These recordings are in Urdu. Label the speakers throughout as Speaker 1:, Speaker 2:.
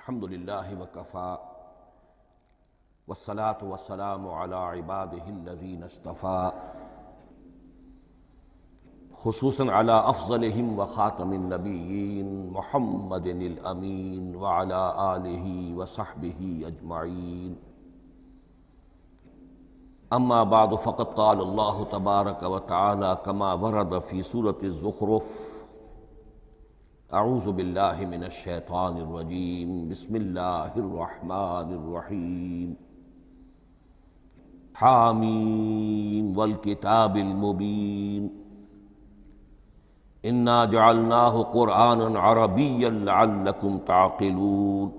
Speaker 1: الحمد للہ وکفا والصلاة والسلام علی عباده الذین اصطفى خصوصاً علی افضلهم وخاتم النبیین محمد الامین وعلی آلہ وصحبہ اجمعین اما بعد فقد قال اللہ تبارک وتعالی کما ورد فی سورة الزخرف اعوذ باللہ من الشیطان الرجیم بسم اللہ الرحمن الرحیم حامیم والکتاب المبین انا جعلناہ قرآنا عربیا لعلکم تعقلون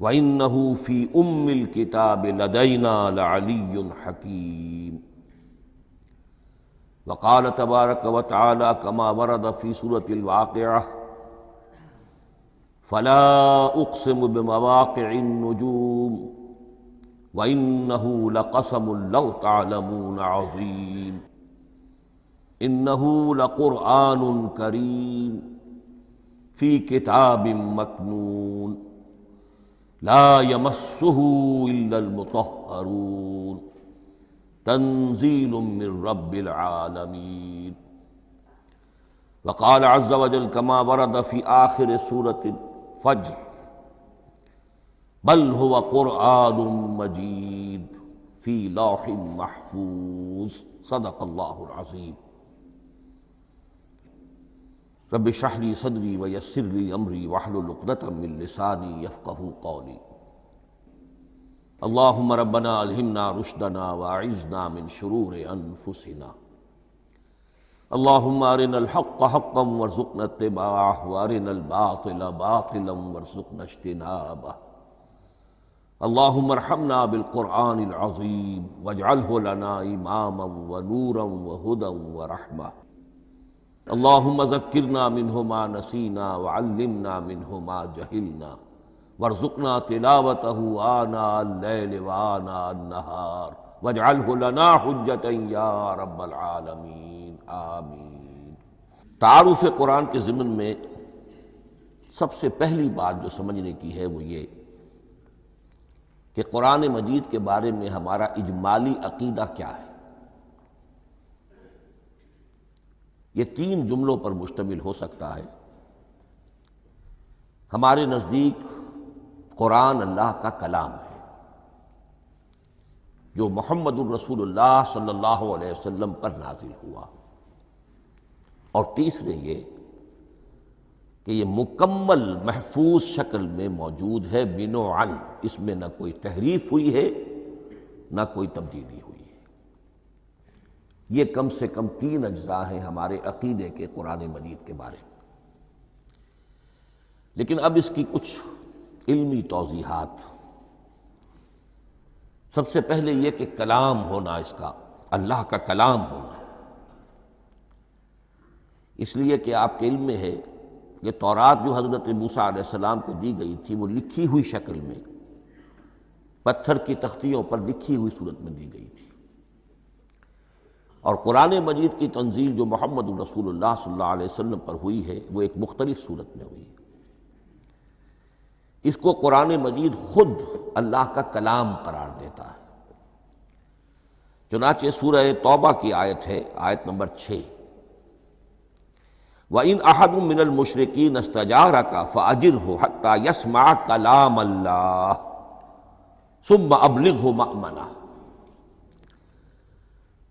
Speaker 1: وَإِنَّهُ فِي أُمِّ الْكِتَابِ لَدَيْنَا لَعَلِيٌّ حَكِيمٌ وقال تبارک وتعالی کما ورد فی سورة الواقعہ فلا اقسم بمواقع النجوم وإنه لقسم لو تعلمون عظیم انه لقرآن کریم فی کتاب مکنون لا یمسہ الا المطہرون تنزیل من رب العالمین وقال عز وجل کما ورد فی آخر سورة الفجر بل هو قرآن مجید فی لوح محفوظ صدق اللہ العظیم رب اشرح لی صدری ویسر لی امری واحلل عقدۃ من لسانی یفقہوا قولی اللہم ربنا الہمنا رشدنا واعذنا من شرور انفسنا اللہم ارنا الحق حقا وارزقنا اتباعہ وارنا الباطل باطلا وارزقنا اجتنابہ اللہم ارحمنا بالقرآن العظیم واجعلہ لنا اماما ونورا وہدى ورحمہ اللہم ذکرنا منہ ما نسینا وعلمنا منہ ما جہلنا وارزقنا تلاوتہ آناء اللیل وآناء النہار واجعلہ لنا حجتا یا رب العالمین آمین۔ تعارف قرآن کے ضمن میں سب سے پہلی بات جو سمجھنے کی ہے وہ یہ کہ قرآن مجید کے بارے میں ہمارا اجمالی عقیدہ کیا ہے۔ یہ تین جملوں پر مشتمل ہو سکتا ہے۔ ہمارے نزدیک قرآن اللہ کا کلام ہے جو محمد الرسول اللہ صلی اللہ علیہ وسلم پر نازل ہوا، اور تیسرے یہ کہ یہ مکمل محفوظ شکل میں موجود ہے بنوعاً، اس میں نہ کوئی تحریف ہوئی ہے نہ کوئی تبدیلی ہوئی ہے۔ یہ کم سے کم تین اجزاء ہیں ہمارے عقیدے کے قرآن مجید کے بارے میں۔ لیکن اب اس کی کچھ علمی توضیحات۔ سب سے پہلے یہ کہ کلام ہونا، اس کا اللہ کا کلام ہونا، اس لیے کہ آپ کے علم میں ہے کہ تورات جو حضرت موسیٰ علیہ السلام کو دی گئی تھی وہ لکھی ہوئی شکل میں پتھر کی تختیوں پر لکھی ہوئی صورت میں دی گئی تھی، اور قرآن مجید کی تنزیل جو محمد رسول اللہ صلی اللہ علیہ وسلم پر ہوئی ہے وہ ایک مختلف صورت میں ہوئی ہے۔ اس کو قرآن مجید خود اللہ کا کلام قرار دیتا ہے۔ چنانچہ سورہ توبہ کی آیت ہے، آیت نمبر 6، وَإِنْ أَحَدٌ مِّنَ الْمُشْرِكِينَ اسْتَجَارَكَ فَأَجِرْهُ حَتَّى يَسْمَعَ كَلَامَ اللَّهِ ثُمَّ أَبْلِغْهُ مَأْمَنَهُ۔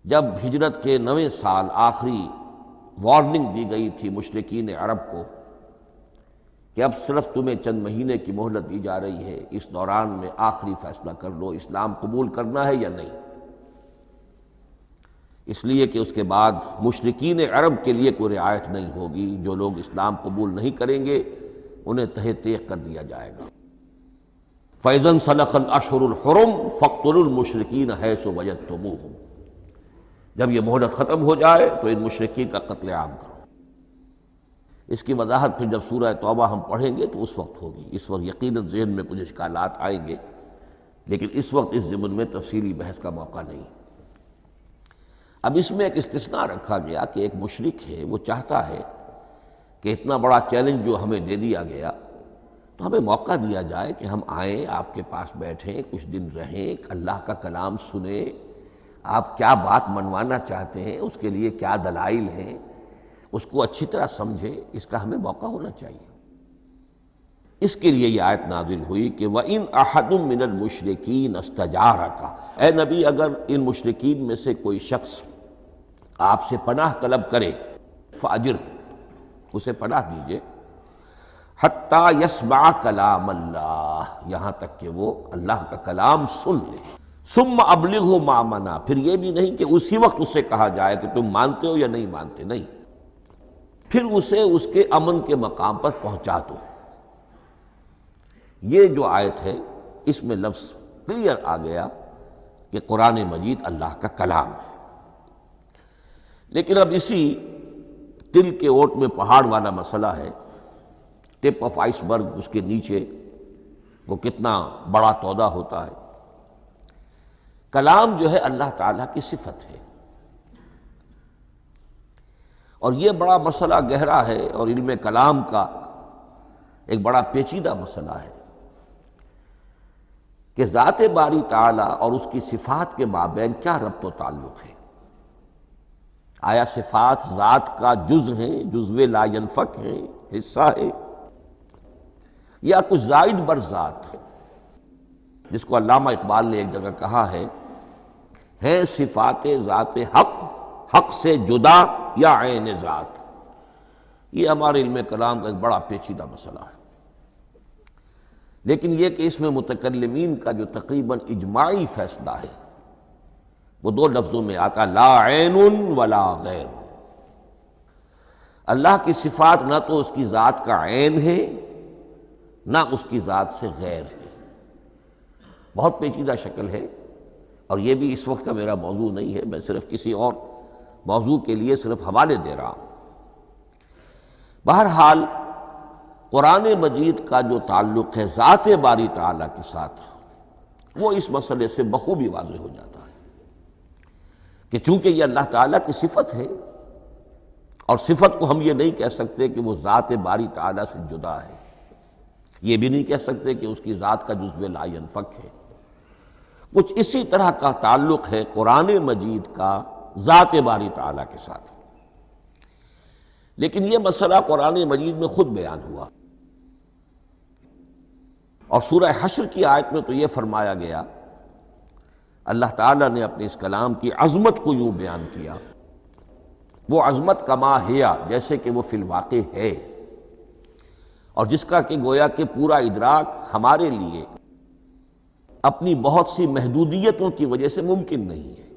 Speaker 1: جب ہجرت کے 9ویں سال آخری وارننگ دی گئی تھی مشرکین عرب کو کہ اب صرف تمہیں چند مہینے کی مہلت دی جا رہی ہے، اس دوران میں آخری فیصلہ کر لو اسلام قبول کرنا ہے یا نہیں، اس لیے کہ اس کے بعد مشرکین عرب کے لیے کوئی رعایت نہیں ہوگی، جو لوگ اسلام قبول نہیں کریں گے انہیں تہہ تیغ کر دیا جائے گا۔ فَإِذَا انْسَلَخَ الْأَشْهُرُ الْحُرُمُ فَاقْتُلُوا الْمُشْرِكِينَ حَيْثُ وَجَدتُّمُوهُمْ۔ جب یہ مہلت ختم ہو جائے تو ان مشرکین کا قتل عام کرو۔ اس کی وضاحت پھر جب سورہ توبہ ہم پڑھیں گے تو اس وقت ہوگی، اس وقت یقیناً ذہن میں کچھ اشکالات آئیں گے، لیکن اس وقت اس ضمن میں تفصیلی بحث کا موقع نہیں۔ اب اس میں ایک استثناء رکھا گیا کہ ایک مشرک ہے، وہ چاہتا ہے کہ اتنا بڑا چیلنج جو ہمیں دے دیا گیا تو ہمیں موقع دیا جائے کہ ہم آئیں، آپ کے پاس بیٹھیں، کچھ دن رہیں، اللہ کا کلام سنیں، آپ کیا بات منوانا چاہتے ہیں، اس کے لیے کیا دلائل ہیں، اس کو اچھی طرح سمجھیں، اس کا ہمیں موقع ہونا چاہیے۔ اس کے لیے یہ آیت نازل ہوئی کہ وَإِنْ أَحَدٌ مِّنَ الْمُشْرِكِينَ اسْتَجَارَكَ، اے نبی اگر ان مشرکین میں سے کوئی شخص آپ سے پناہ طلب کرے فَأَجِرْهُ، اسے پناہ دیجئے، حتیٰ یسمع کلام اللہ، یہاں تک کہ وہ اللہ کا کلام سن لے، ثم ابلغہ مأمنا، پھر یہ بھی نہیں کہ اسی وقت اسے کہا جائے کہ تم مانتے ہو یا نہیں مانتے، نہیں، پھر اسے اس کے امن کے مقام پر پہنچا دو۔ یہ جو آیت ہے اس میں لفظ کلیئر آ گیا کہ قرآن مجید اللہ کا کلام ہے۔ لیکن اب اسی تل کے اوٹ میں پہاڑ والا مسئلہ ہے، ٹپ آف آئس برگ، اس کے نیچے وہ کتنا بڑا تودہ ہوتا ہے۔ کلام جو ہے اللہ تعالیٰ کی صفت ہے، اور یہ بڑا مسئلہ گہرا ہے، اور علم کلام کا ایک بڑا پیچیدہ مسئلہ ہے کہ ذات باری تعالیٰ اور اس کی صفات کے مابین کیا ربط و تعلق ہے۔ آیا صفات ذات کا جز ہیں، جزو لا ینفک ہیں، حصہ ہے، یا کچھ زائد بر ذات، جس کو علامہ اقبال نے ایک جگہ کہا ہے صفات ذات حق، حق سے جدا یا عین ذات۔ یہ ہمارے علم کلام کا ایک بڑا پیچیدہ مسئلہ ہے، لیکن یہ کہ اس میں متکلمین کا جو تقریباً اجماعی فیصلہ ہے وہ دو لفظوں میں آتا، لا عین ولا غیر۔ اللہ کی صفات نہ تو اس کی ذات کا عین ہے نہ اس کی ذات سے غیر ہے۔ بہت پیچیدہ شکل ہے، اور یہ بھی اس وقت کا میرا موضوع نہیں ہے، میں صرف کسی اور موضوع کے لیے صرف حوالے دے رہا ہوں۔ بہرحال قرآن مجید کا جو تعلق ہے ذات باری تعالیٰ کے ساتھ، وہ اس مسئلے سے بخوبی واضح ہو جاتا ہے کہ چونکہ یہ اللہ تعالیٰ کی صفت ہے، اور صفت کو ہم یہ نہیں کہہ سکتے کہ وہ ذات باری تعالیٰ سے جدا ہے، یہ بھی نہیں کہہ سکتے کہ اس کی ذات کا جزو لا ینفک ہے۔ کچھ اسی طرح کا تعلق ہے قرآن مجید کا ذات باری تعالیٰ کے ساتھ، لیکن یہ مسئلہ قرآن مجید میں خود بیان ہوا، اور سورہ حشر کی آیت میں تو یہ فرمایا گیا، اللہ تعالیٰ نے اپنے اس کلام کی عظمت کو یوں بیان کیا، وہ عظمت کما ہیا، جیسے کہ وہ فی الواقع ہے، اور جس کا کہ گویا کہ پورا ادراک ہمارے لیے اپنی بہت سی محدودیتوں کی وجہ سے ممکن نہیں ہے،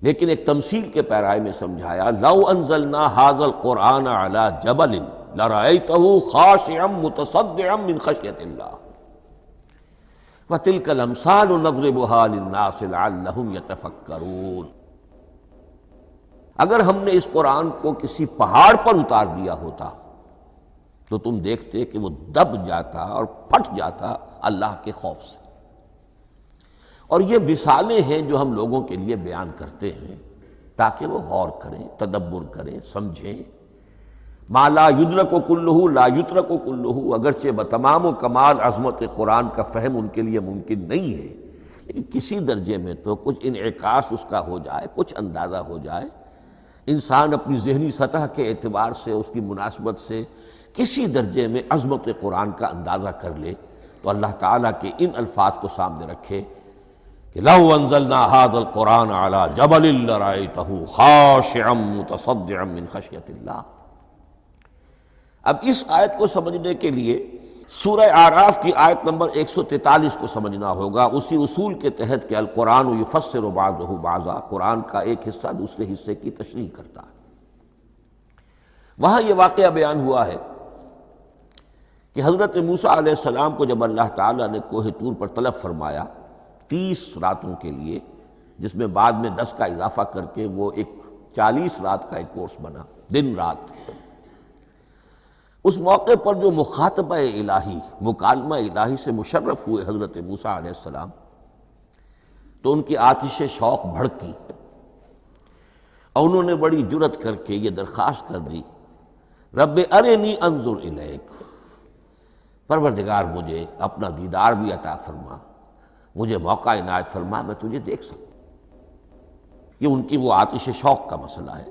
Speaker 1: لیکن ایک تمثیل کے پیرائے میں سمجھایا، لو انزلنا ھذا القرآن علی جبل لرأیتہ خاشعا متصدعا من خشیۃ اللہ وتلک الامثال نضربها للناس لعلہم یتفکرون۔ اگر ہم نے اس قرآن کو کسی پہاڑ پر اتار دیا ہوتا تو تم دیکھتے کہ وہ دب جاتا اور پھٹ جاتا اللہ کے خوف سے۔ اور یہ مثالیں ہیں جو ہم لوگوں کے لیے بیان کرتے ہیں تاکہ وہ غور کریں، تدبر کریں، سمجھیں۔ ما لا یدرک کلہ لا یترک کلہ، اگرچہ بتمام و کمال عظمت قرآن کا فہم ان کے لیے ممکن نہیں ہے، لیکن کسی درجے میں تو کچھ انعکاس اس کا ہو جائے، کچھ اندازہ ہو جائے، انسان اپنی ذہنی سطح کے اعتبار سے، اس کی مناسبت سے کسی درجے میں عظمت قرآن کا اندازہ کر لے، تو اللہ تعالیٰ کے ان الفاظ کو سامنے رکھے کہ لو انزلنا ھذا القرآن علی جبل لرأیتہ خاشعا متصدعا من خشیۃ اللہ۔ اب اس آیت کو سمجھنے کے لیے سورہ اعراف کی آیت نمبر 143 کو سمجھنا ہوگا، اسی اصول کے تحت کہ القرآن یفسر بعضہ بعضا، قرآن کا ایک حصہ دوسرے حصے کی تشریح کرتا ہے۔ وہاں یہ واقعہ بیان ہوا ہے کہ حضرت موسیٰ علیہ السلام کو جب اللہ تعالیٰ نے کوہ طور پر طلب فرمایا 30 راتوں کے لیے، جس میں بعد میں 10 کا اضافہ کر کے وہ ایک 40 رات کا ایک کورس بنا، دن رات، اس موقع پر جو مخاطبہ الہی، مکالمہ الہی سے مشرف ہوئے حضرت موسیٰ علیہ السلام، تو ان کی آتش شوق بھڑکی اور انہوں نے بڑی جرأت کر کے یہ درخواست کر دی، رب ارنی انظر الیک، پروردگار مجھے اپنا دیدار بھی عطا فرما، مجھے موقع عنایت فرما، میں تجھے دیکھ سکوں۔ یہ ان کی وہ آتش شوق کا مسئلہ ہے۔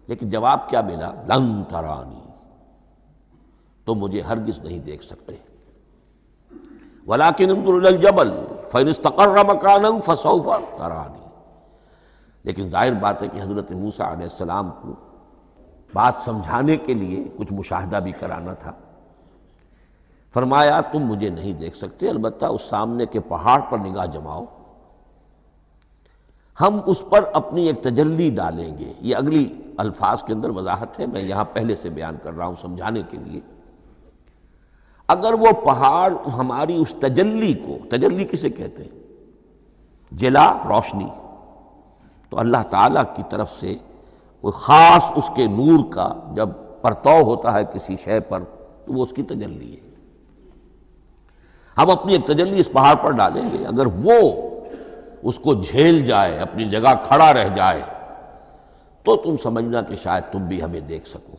Speaker 1: لیکن جواب کیا ملا؟ لن ترانی، تو مجھے ہرگز نہیں دیکھ سکتے۔ وَلَٰكِنِ انظُرْ إِلَى الْجَبَلِ فَإِنِ اسْتَقَرَّ مَكَانَهُ فَسَوْفَ تَرَانِي۔ لیکن ظاہر بات ہے کہ حضرت موسیٰ علیہ السلام کو بات سمجھانے کے لیے کچھ مشاہدہ بھی کرانا تھا۔ فرمایا تم مجھے نہیں دیکھ سکتے، البتہ اس سامنے کے پہاڑ پر نگاہ جماؤ، ہم اس پر اپنی ایک تجلی ڈالیں گے۔ یہ اگلی الفاظ کے اندر وضاحت ہے، میں یہاں پہلے سے بیان کر رہا ہوں سمجھانے کے لیے۔ اگر وہ پہاڑ ہماری اس تجلی کو، تجلی کسے کہتے ہیں؟ جلا، روشنی، تو اللہ تعالیٰ کی طرف سے وہ خاص اس کے نور کا جب پرتو ہوتا ہے کسی شے پر تو وہ اس کی تجلی ہے۔ ہم اپنی ایک تجلی اس پہاڑ پر ڈالیں گے، اگر وہ اس کو جھیل جائے، اپنی جگہ کھڑا رہ جائے، تو تم سمجھنا کہ شاید تم بھی ہمیں دیکھ سکو۔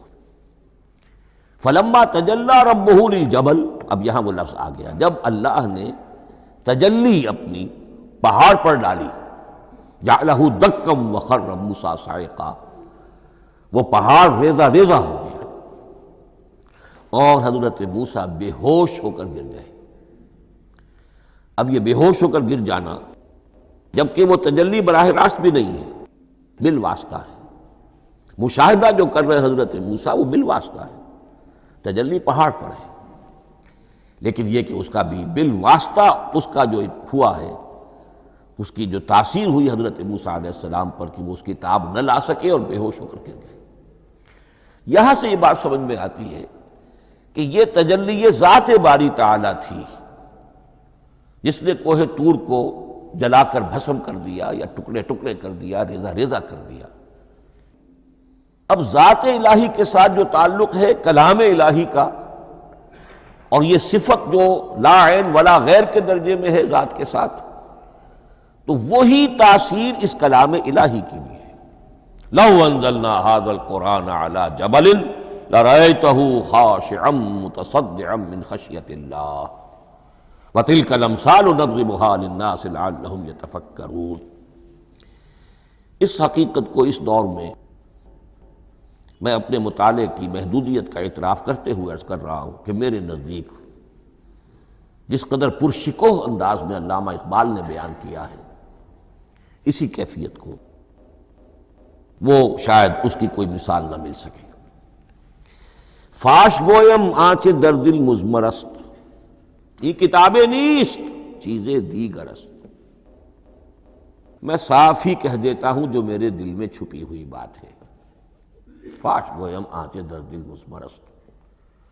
Speaker 1: فلما تجلی ربہ للجبل، اب یہاں وہ لفظ آ گیا، جب اللہ نے تجلی اپنی پہاڑ پر ڈالی، جعلہ دکا وخر موسیٰ صعقا، وہ پہاڑ ریزہ ریزہ ہو گیا اور حضرت موسیٰ بے ہوش ہو کر گر گئے۔ اب یہ بے ہوش ہو کر گر جانا، جبکہ وہ تجلی براہ راست بھی نہیں ہے، بالواسطہ ہے۔ مشاہدہ جو کر رہے حضرت موسیٰ وہ بالواسطہ ہے، تجلی پہاڑ پر ہے، لیکن یہ کہ اس کا بھی بالواسطہ اس کا جو ہوا ہے، اس کی جو تاثیر ہوئی حضرت موسیٰ علیہ السلام پر کہ وہ اس کی تاب نہ لا سکے اور بے ہوش ہو کر گر گئے۔ یہاں سے یہ بات سمجھ میں آتی ہے کہ یہ تجلی ذات باری تعالیٰ تھی جس نے کوہ طور کو جلا کر بھسم کر دیا یا ٹکڑے ٹکڑے کر دیا، ریزہ ریزہ کر دیا۔ اب ذات الہی کے ساتھ جو تعلق ہے کلام الہی کا، اور یہ صفت جو لا عین ولا غیر کے درجے میں ہے ذات کے ساتھ، تو وہی تاثیر اس کلام الہی کی بھی ہے۔ لو انزلنا هذا القرآن على جبل لرأيته خاشعا متصدعا من خشية الله وَتِلْكَ الْأَمْثَالُ نَضْرِبُهَا لِلنَّاسِ لَعَلَّهُمْ يَتَفَكَّرُونَ۔ اس حقیقت کو اس دور میں میں اپنے مطالعے کی محدودیت کا اعتراف کرتے ہوئے عرض کر رہا ہوں کہ میرے نزدیک جس قدر پرشکوہ انداز میں علامہ اقبال نے بیان کیا ہے، اسی کیفیت کو وہ شاید اس کی کوئی مثال نہ مل سکے۔ فاش گویم آنچ در دل مزمرست، یہ کتابیں نیست چیزیں دیگر است۔ میں صاف ہی کہہ دیتا ہوں جو میرے دل میں چھپی ہوئی بات ہے۔ فاش گویم آنچ در دل مزمرست،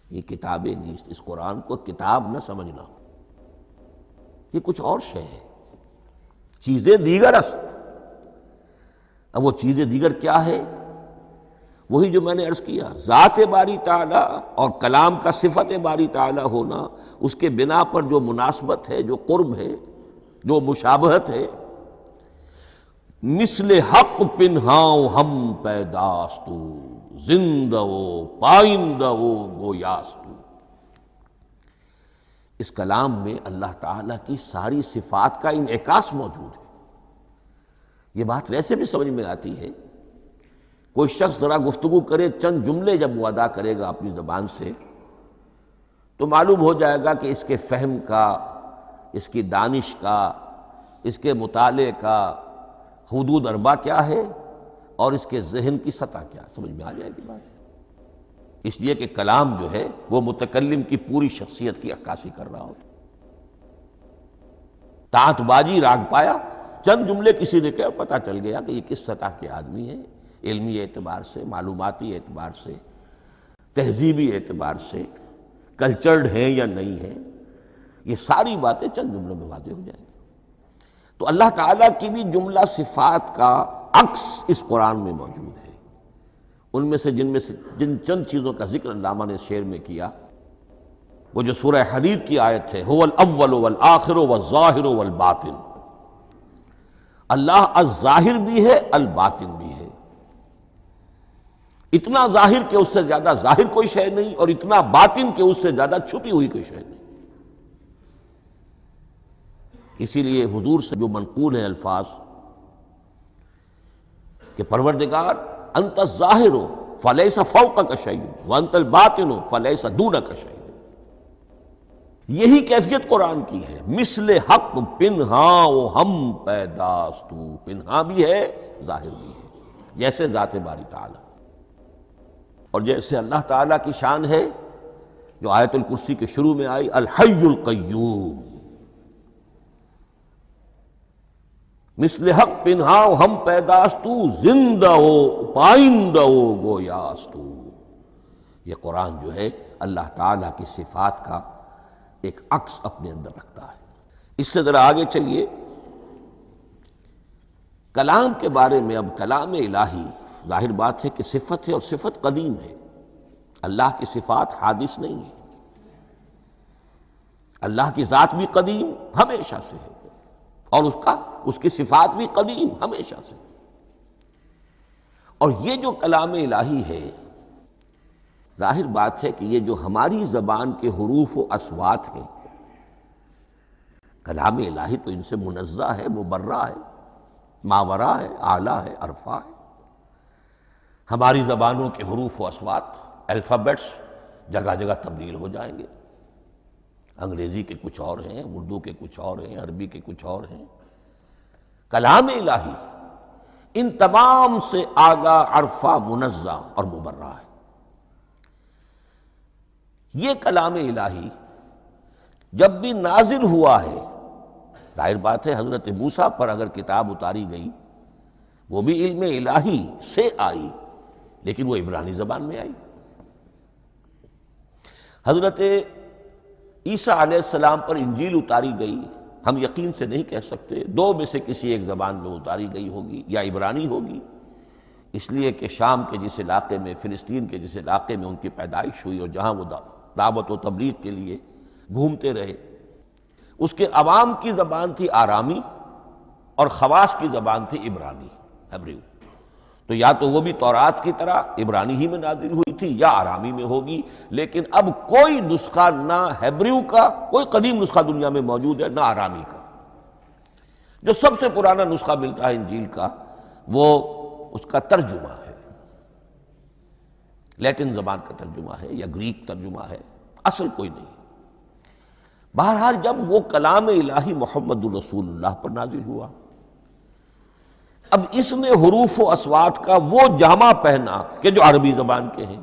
Speaker 1: یہ کتابیں نیست، اس قرآن کو کتاب نہ سمجھنا، یہ کچھ اور شے ہے، چیزیں دیگر است۔ اب وہ چیزیں دیگر کیا ہے؟ وہی جو میں نے عرض کیا، ذات باری تعالیٰ اور کلام کا صفت باری تعالیٰ ہونا، اس کے بنا پر جو مناسبت ہے، جو قرب ہے، جو مشابہت ہے۔ مثل حق پنہاؤ ہم پیداستو، زندہ و پائندہ و گویاستو۔ اس کلام میں اللہ تعالیٰ کی ساری صفات کا انعکاس موجود ہے۔ یہ بات ویسے بھی سمجھ میں آتی ہے، کوئی شخص ذرا گفتگو کرے، چند جملے جب وہ ادا کرے گا اپنی زبان سے، تو معلوم ہو جائے گا کہ اس کے فہم کا، اس کی دانش کا، اس کے مطالعے کا حدود اربع کیا ہے اور اس کے ذہن کی سطح کیا، سمجھ میں آ جائے گی بات۔ اس لیے کہ کلام جو ہے وہ متکلم کی پوری شخصیت کی عکاسی کر رہا ہوتا۔ تانت بازی راگ پایا، چند جملے کسی نے کہا، پتہ چل گیا کہ یہ کس سطح کے آدمی ہیں، علمی اعتبار سے، معلوماتی اعتبار سے، تہذیبی اعتبار سے، کلچرڈ ہیں یا نہیں ہیں، یہ ساری باتیں چند جملوں میں واضح ہو جائیں گی۔ تو اللہ تعالیٰ کی بھی جملہ صفات کا عکس اس قرآن میں موجود ہے۔ ان میں سے جن چند چیزوں کا ذکر علامہ نے شعر میں کیا، وہ جو سورہ حدید کی آیت ہے، هو الاول والآخر والظاہر والباطن، اللہ الظاہر بھی ہے، الباطن بھی ہے۔ اتنا ظاہر کہ اس سے زیادہ ظاہر کوئی شے نہیں، اور اتنا باطن کہ اس سے زیادہ چھپی ہوئی کوئی شے نہیں۔ اسی لیے حضور سے جو منقول ہیں الفاظ کہ پروردگار انت الظاہر فلیس فوقک شیء وانت الباطن فلیس دونک شیء، یہی کیفیت قرآن کی ہے۔ مثل حق پنہاں و ہم پیداستو، پنہاں بھی ہے ظاہر بھی ہے، جیسے ذات باری تعالی، اور جیسے اللہ تعالیٰ کی شان ہے جو آیت الکرسی کے شروع میں آئی، الحی القیوم، مثل حق پنہاں و ہم پیداستو، زندہ ہو پائندہ ہو گویاستو۔ یہ قرآن جو ہے اللہ تعالیٰ کی صفات کا ایک عکس اپنے اندر رکھتا ہے۔ اس سے ذرا آگے چلیے، کلام کے بارے میں۔ اب کلام الہی ظاہر بات ہے کہ صفت ہے، اور صفت قدیم ہے۔ اللہ کی صفات حادث نہیں ہے، اللہ کی ذات بھی قدیم ہمیشہ سے ہے، اور اس کی صفات بھی قدیم ہمیشہ سے۔ اور یہ جو کلام الہی ہے، ظاہر بات ہے کہ یہ جو ہماری زبان کے حروف و اصوات ہیں، کلام الہی تو ان سے منزہ ہے، مبرہ ہے، ماورا ہے، اعلیٰ ہے، عرفہ ہے۔ ہماری زبانوں کے حروف و اصوات، الفابیٹس جگہ جگہ تبدیل ہو جائیں گے، انگریزی کے کچھ اور ہیں، اردو کے کچھ اور ہیں، عربی کے کچھ اور ہیں۔ کلام الہی ان تمام سے آگاہ، عرفہ، منزہ اور مبرہ ہے۔ یہ کلام الہی جب بھی نازل ہوا ہے، ظاہر بات ہے حضرت موسیٰ پر اگر کتاب اتاری گئی وہ بھی علم الہی سے آئی، لیکن وہ عبرانی زبان میں آئی۔ حضرت عیسیٰ علیہ السلام پر انجیل اتاری گئی، ہم یقین سے نہیں کہہ سکتے، دو میں سے کسی ایک زبان میں اتاری گئی ہوگی، یا عبرانی ہوگی، اس لیے کہ شام کے جس علاقے میں، فلسطین کے جس علاقے میں ان کی پیدائش ہوئی، اور جہاں وہ دعوت و تبلیغ کے لیے گھومتے رہے، اس کے عوام کی زبان تھی آرامی، اور خواص کی زبان تھی عبرانی، ہیبریو۔ تو یا تو وہ بھی تورات کی طرح عبرانی ہی میں نازل ہوئی تھی، یا آرامی میں ہوگی، لیکن اب کوئی نسخہ نہ ہیبریو کا، کوئی قدیم نسخہ دنیا میں موجود ہے، نہ آرامی کا۔ جو سب سے پرانا نسخہ ملتا ہے انجیل کا، وہ اس کا ترجمہ ہے، لیٹن زبان کا ترجمہ ہے یا گریک ترجمہ ہے، اصل کوئی نہیں۔ بہرحال جب وہ کلام الہی محمد الرسول اللہ پر نازل ہوا، اب اس نے حروف و اصوات کا وہ جامہ پہنا کہ جو عربی زبان کے ہیں۔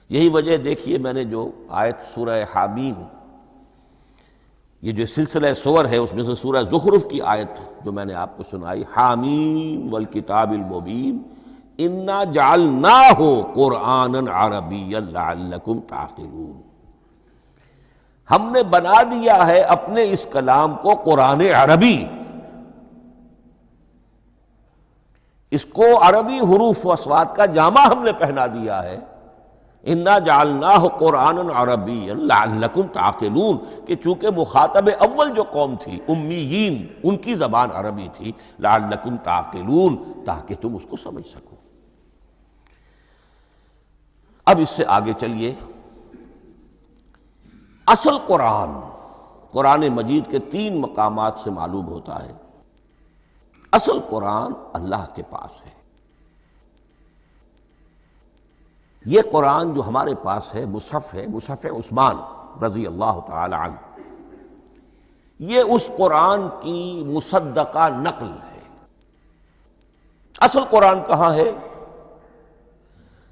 Speaker 1: یہی وجہ دیکھیے، میں نے جو آیت سورہ حامیم، یہ جو سلسلہ سور ہے اس میں سے سورہ زخرف کی آیت جو میں نے آپ کو سنائی، حامیم والکتاب المبین انا جعلناہ قرآنا عربیا لعلکم تعقلون، ہم نے بنا دیا ہے اپنے اس کلام کو قرآن عربی، اس کو عربی حروف و اصوات کا جامہ ہم نے پہنا دیا ہے، انا جعلناہ قرآنا عربیا لعلکم تعقلون، کہ چونکہ مخاطب اول جو قوم تھی امیین، ان کی زبان عربی تھی، لعلکم تعقلون، تاکہ تم اس کو سمجھ سکو۔ اب اس سے آگے چلیے، اصل قرآن مجید کے 3 مقامات سے معلوم ہوتا ہے، اصل قرآن اللہ کے پاس ہے۔ یہ قرآن جو ہمارے پاس ہے، مصحف عثمان رضی اللہ تعالی عنہ، یہ اس قرآن کی مصدقہ نقل ہے۔ اصل قرآن کہاں ہے؟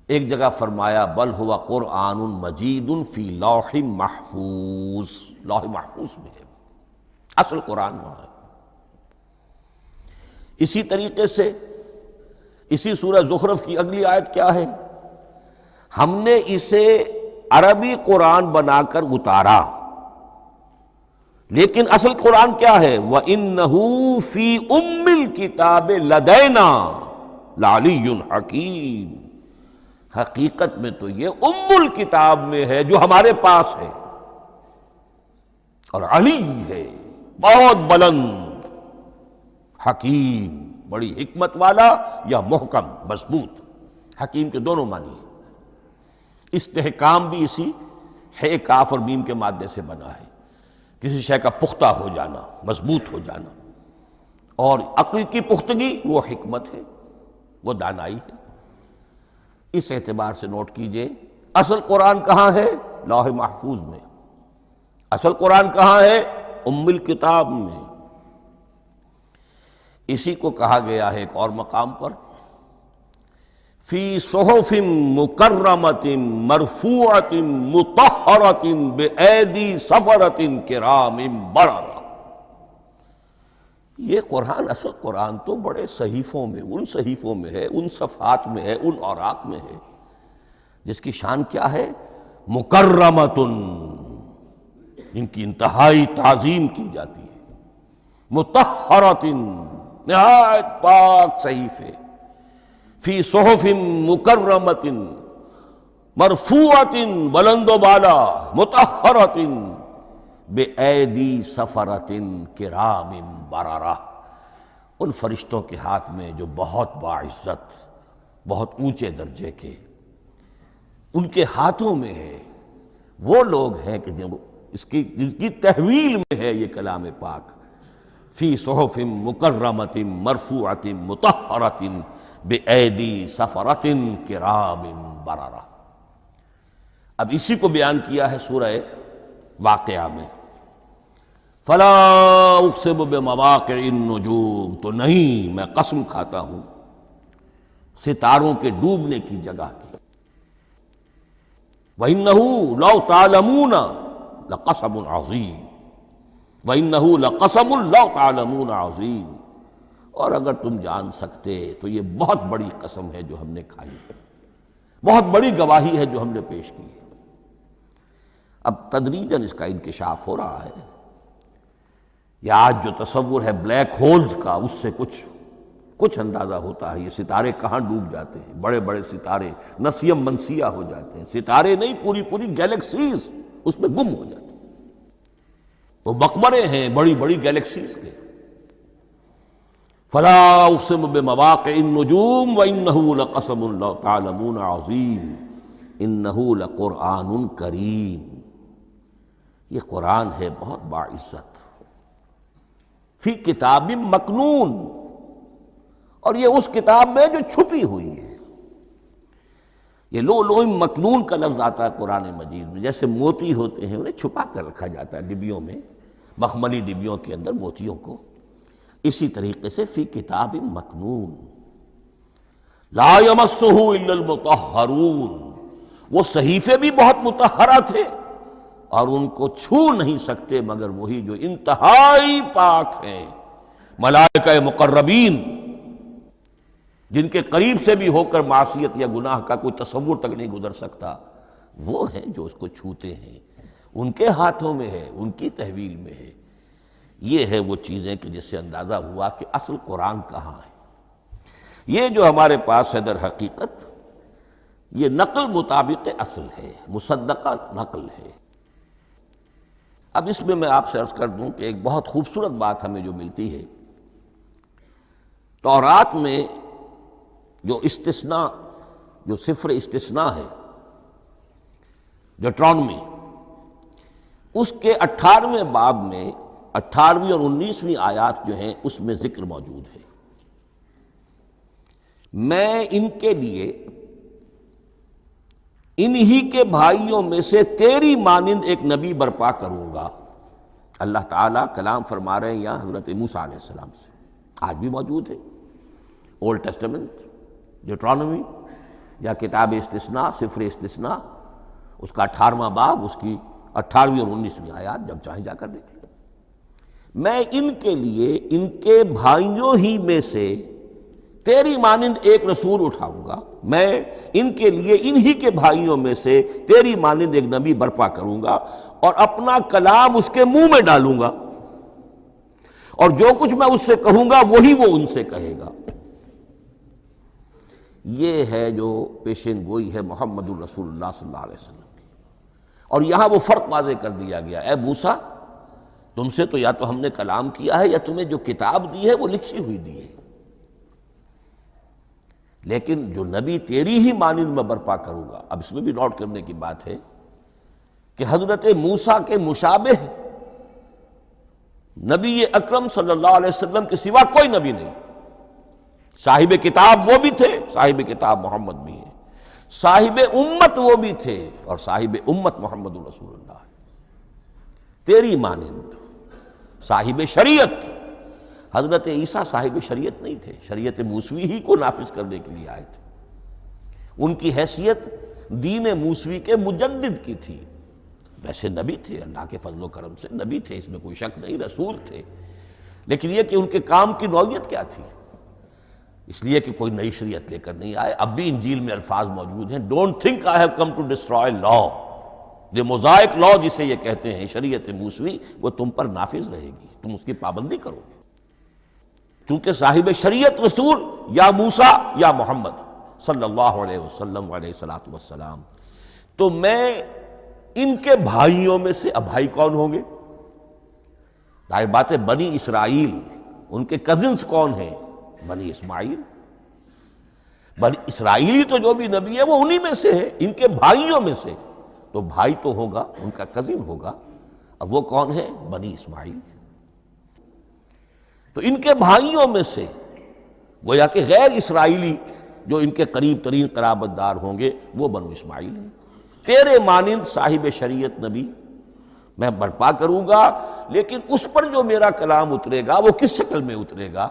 Speaker 1: ایک جگہ فرمایا بل ہوا قرآن مجید فی لوح محفوظ، لوح محفوظ میں ہے، اصل قرآن وہاں ہے۔ اسی طریقے سے اسی سورہ زخرف کی اگلی آیت کیا ہے؟ ہم نے اسے عربی قرآن بنا کر اتارا، لیکن اصل قرآن کیا ہے؟ وَإِنَّهُ فِي أُمِّ الْكِتَابِ لَدَيْنَا لَعَلِيٌّ حَكِيمٌ، حقیقت میں تو یہ ام الکتاب میں ہے جو ہمارے پاس ہے، اور علی ہے، بہت بلند، حکیم، بڑی حکمت والا یا محکم مضبوط۔ حکیم کے دونوں معنی ہیں۔ استحکام بھی اسی ہے کاف اور میم کے مادے سے بنا ہے، کسی شے کا پختہ ہو جانا، مضبوط ہو جانا، اور عقل کی پختگی وہ حکمت ہے، وہ دانائی ہے۔ اس اعتبار سے نوٹ کیجئے اصل قرآن کہاں ہے؟ لوح محفوظ میں۔ اصل قرآن کہاں ہے؟ ام الکتاب میں۔ اسی کو کہا گیا ہے ایک اور مقام پر، فی صحف مکرمۃ مرفوعۃ مطہرۃ بأیدی سفرۃ کرام بررہ۔ یہ قرآن، اصل قرآن تو بڑے صحیفوں میں، ان صحیفوں میں ہے، ان صفحات میں ہے، ان اوراق میں ہے، جس کی شان کیا ہے؟ مکرمۃ، جن کی انتہائی تعظیم کی جاتی ہے، مطہرۃ، نہایت پاک صحیفے، فی صحف مکرمۃ مرفوعۃ، بلند و بالا، مطہرۃ بأیدی سفرۃ کرام بررہ، ان فرشتوں کے ہاتھ میں جو بہت باعزت، بہت اونچے درجے کے، ان کے ہاتھوں میں ہے۔ وہ لوگ ہیں کہ جو جن کی تحویل میں ہے یہ کلام پاک، فی صحف مکرمۃ مرفوعۃ مطہرۃ بأیدی سفرۃ کرام بررہ۔ اب اسی کو بیان کیا ہے سورہ واقعہ میں، فلا اقسم بمواقع النجوم، تو نہیں، میں قسم کھاتا ہوں ستاروں کے ڈوبنے کی جگہ کی۔ وَإِنَّهُ لَوْ تَعْلَمُونَ لَقَسَمٌ عَظِيمٌ، وَإِنَّهُ لَقَسَمٌ لَوْ تَعْلَمُونَ عَظِيمٌ، اور اگر تم جان سکتے تو یہ بہت بڑی قسم ہے جو ہم نے کھائی ہے، بہت بڑی گواہی ہے جو ہم نے پیش کی ہے۔ اب تدریجاً اس کا انکشاف ہو رہا ہے۔ یہ آج جو تصور ہے بلیک ہولز کا، اس سے کچھ اندازہ ہوتا ہے یہ ستارے کہاں ڈوب جاتے ہیں۔ بڑے بڑے ستارے نسیم منسیہ ہو جاتے ہیں، ستارے نہیں، پوری گیلیکسیز اس میں گم ہو جاتے ہیں۔ وہ مقبرے ہیں بڑی بڑی گیلیکسیز کے۔ فلا اقسم بمواقع النجوم وانہ لقسم لو تعلمون عظیم انہ لقرآن کریم، یہ قرآن ہے بہت باعزت، فی کتاب مکنون، اور یہ اس کتاب میں جو چھپی ہوئی ہے۔ یہ لؤلؤ مکنون کا لفظ آتا ہے قرآن مجید میں، جیسے موتی ہوتے ہیں انہیں چھپا کر رکھا جاتا ہے ڈبیوں میں، مخملی ڈبیوں کے اندر موتیوں کو، اسی طریقے سے فی کتاب مکنون، لا یمسہ الا المطہرون، وہ صحیفے بھی بہت مطہرہ تھے اور ان کو چھو نہیں سکتے مگر وہی جو انتہائی پاک ہیں، ملائکہ مقربین، جن کے قریب سے بھی ہو کر معصیت یا گناہ کا کوئی تصور تک نہیں گزر سکتا، وہ ہیں جو اس کو چھوتے ہیں، ان کے ہاتھوں میں ہے، ان کی تحویل میں ہے۔ یہ ہے وہ چیزیں کہ جس سے اندازہ ہوا کہ اصل قرآن کہاں ہے۔ یہ جو ہمارے پاس ہے در حقیقت یہ نقل مطابق اصل ہے، مصدقہ نقل ہے۔ اب اس میں آپ سے عرض کر دوں کہ ایک بہت خوبصورت بات ہمیں جو ملتی ہے، تورات میں جو استثناء، جو صفر استثناء ہے، ڈیوٹرانومی، اس کے 18ویں باب میں 18ویں اور 19ویں آیات جو ہیں اس میں ذکر موجود ہے، میں ان کے لیے انہی کے بھائیوں میں سے تیری مانند ایک نبی برپا کروں گا۔ اللہ تعالیٰ کلام فرما رہے ہیں یہاں حضرت موسیٰ علیہ السلام سے، آج بھی موجود ہے اولڈ ٹیسٹمنٹ، ڈیوٹرانومی یا کتاب استثناء، صفر استثناء، اس کا 18واں باب، اس کی 18ویں اور 19ویں آیات، جب چاہیں جا کر دیکھ لیں۔ میں ان کے لیے ان کے بھائیوں ہی میں سے تیری مانند ایک رسول اٹھاؤں گا، میں ان کے لیے انہی کے بھائیوں میں سے تیری مانند ایک نبی برپا کروں گا اور اپنا کلام اس کے منہ میں ڈالوں گا، اور جو کچھ میں اس سے کہوں گا وہی وہ ان سے کہے گا۔ یہ ہے جو پیشین گوئی ہے محمد الرسول اللہ صلی اللہ علیہ وسلم کی۔ اور یہاں وہ فرق واضح کر دیا گیا، اے موسیٰ تم سے تو یا تو ہم نے کلام کیا ہے یا تمہیں جو کتاب دی ہے وہ لکھی ہوئی دی ہے، لیکن جو نبی تیری ہی مانند میں برپا کروں گا. اب اس میں بھی نوٹ کرنے کی بات ہے کہ حضرت موسیٰ کے مشابہ نبی اکرم صلی اللہ علیہ وسلم کے سوا کوئی نبی نہیں. صاحب کتاب وہ بھی تھے، صاحب کتاب محمد بھی ہیں، صاحب امت وہ بھی تھے، اور صاحب امت محمد رسول اللہ. تیری مانند صاحب شریعت. حضرت عیسیٰ صاحب شریعت نہیں تھے، شریعت موسوی ہی کو نافذ کرنے کے لیے آئے تھے. ان کی حیثیت دین موسوی کے مجدد کی تھی. ویسے نبی تھے، اللہ کے فضل و کرم سے نبی تھے، اس میں کوئی شک نہیں، رسول تھے. لیکن یہ کہ ان کے کام کی نوعیت کیا تھی؟ اس لیے کہ کوئی نئی شریعت لے کر نہیں آئے. اب بھی انجیل میں الفاظ موجود ہیں، don't think I have come to destroy law. یہ موزائک لا جسے یہ کہتے ہیں، شریعت موسوی، وہ تم پر نافذ رہے گی، تم اس کی پابندی کرو گے. چونکہ صاحب شریعت رسول یا موسیٰ یا محمد صلی اللہ علیہ وسلم علیہ الصلوۃ والسلام. تو میں ان کے بھائیوں میں سے، اب بھائی کون ہوں گے؟ ظاہر بات ہے بنی اسرائیل، ان کے کزنز کون ہیں؟ بنی اسماعیل. بنی اسرائیلی تو جو بھی نبی ہے وہ انہی میں سے ہے، ان کے بھائیوں میں سے. تو بھائی تو ہوگا، ان کا کزن ہوگا. اب وہ کون ہے؟ بنی اسماعیل. تو ان کے بھائیوں میں سے گویا کہ غیر اسرائیلی جو ان کے قریب ترین قرابت دار ہوں گے وہ بنو اسماعیل ہیں. تیرے مانند صاحب شریعت نبی میں برپا کروں گا، لیکن اس پر جو میرا کلام اترے گا وہ کس شکل میں اترے گا؟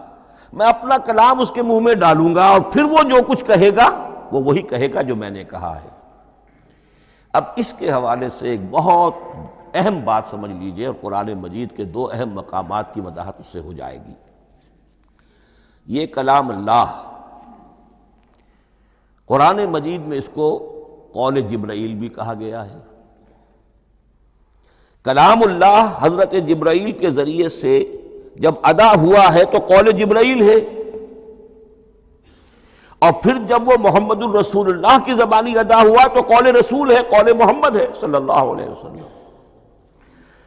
Speaker 1: میں اپنا کلام اس کے منہ میں ڈالوں گا، اور پھر وہ جو کچھ کہے گا وہ وہی کہے گا جو میں نے کہا ہے. اب اس کے حوالے سے ایک بہت اہم بات سمجھ لیجئے، اور قرآن مجید کے دو اہم مقامات کی وضاحت اس سے ہو جائے گی. یہ کلام اللہ، قرآن مجید میں اس کو قول جبرائیل بھی کہا گیا ہے. کلام اللہ حضرت جبرائیل کے ذریعے سے جب ادا ہوا ہے تو قول جبرائیل ہے، اور پھر جب وہ محمد الرسول اللہ کی زبانی ادا ہوا تو قول رسول ہے، قول محمد ہے صلی اللہ علیہ وسلم.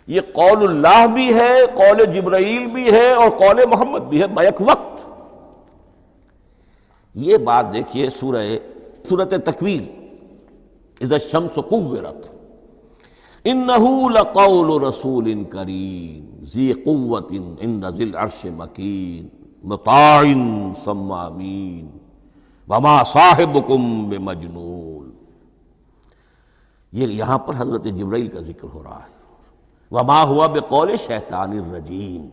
Speaker 1: یہ قول اللہ بھی ہے، قول جبرائیل بھی ہے، اور قول محمد بھی ہے بیک وقت. یہ بات دیکھیے سورۃ تکویر، اذا الشمس کورت، انہ لقول رسول کریم ذی قوت عند ذی العرش مکین مطاع ثم امین وما صاحبکم بمجنون. یہ یہاں پر حضرت جبرائیل کا ذکر ہو رہا ہے. وما ہوا بقول شیطان الرجیم.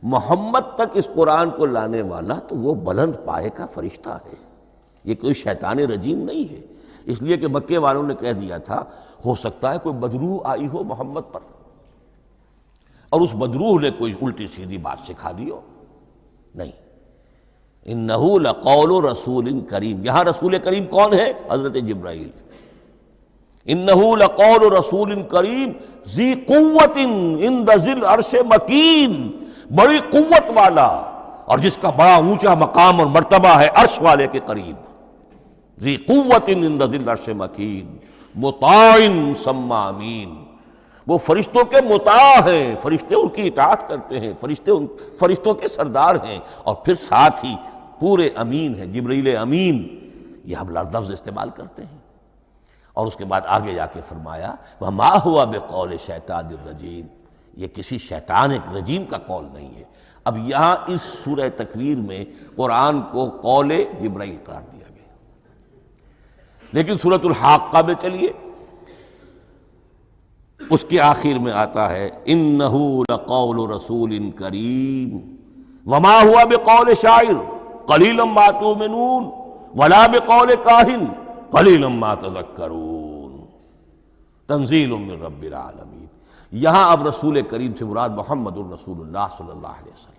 Speaker 1: محمد تک اس قرآن کو لانے والا تو وہ بلند پائے کا فرشتہ ہے، یہ کوئی شیطان رجیم نہیں ہے. اس لیے کہ مکے والوں نے کہہ دیا تھا ہو سکتا ہے کوئی بدروح آئی ہو محمد پر، اور اس بدروح نے کوئی الٹی سیدھی بات سکھا دی ہو. نہیں، انہ لقول رسول کریم. یہاں رسول کریم کون ہے؟ حضرت جبرائیل. انہ لقول رسول کریم ذی قوت عند ذی العرش مکین، بڑی قوت والا اور جس کا بڑا اونچا مقام اور مرتبہ ہے عرش والے کے قریب. ذی قوت عند ذی العرش مکین مطاع ثم امین. وہ فرشتوں کے مطاع ہیں، فرشتے ان کی اطاعت کرتے ہیں، فرشتوں کے سردار ہیں، اور پھر ساتھ ہی پورے امین ہیں. جبرائیل امین یہ ہم لفظ استعمال کرتے ہیں. اور اس کے بعد آگے جا کے فرمایا وما ہوا بقول شیطان الرجیم، یہ کسی شیطان رجیم کا قول نہیں ہے. اب یہاں اس سورہ تکویر میں قرآن کو قول جبرائیل قرار دیا گیا. لیکن سورۃ الحاقہ میں چلیے، اس کے آخر میں آتا ہے انہ لقول رسول کریم وما ہوا بقول شاعر قلیلا ما تؤمنون ولا بقول کاہن قلیلا ما تذکرون تنزیل من رب العالمین. یہاں اب رسول کریم سے مراد محمد الرسول اللہ صلی اللہ علیہ وسلم.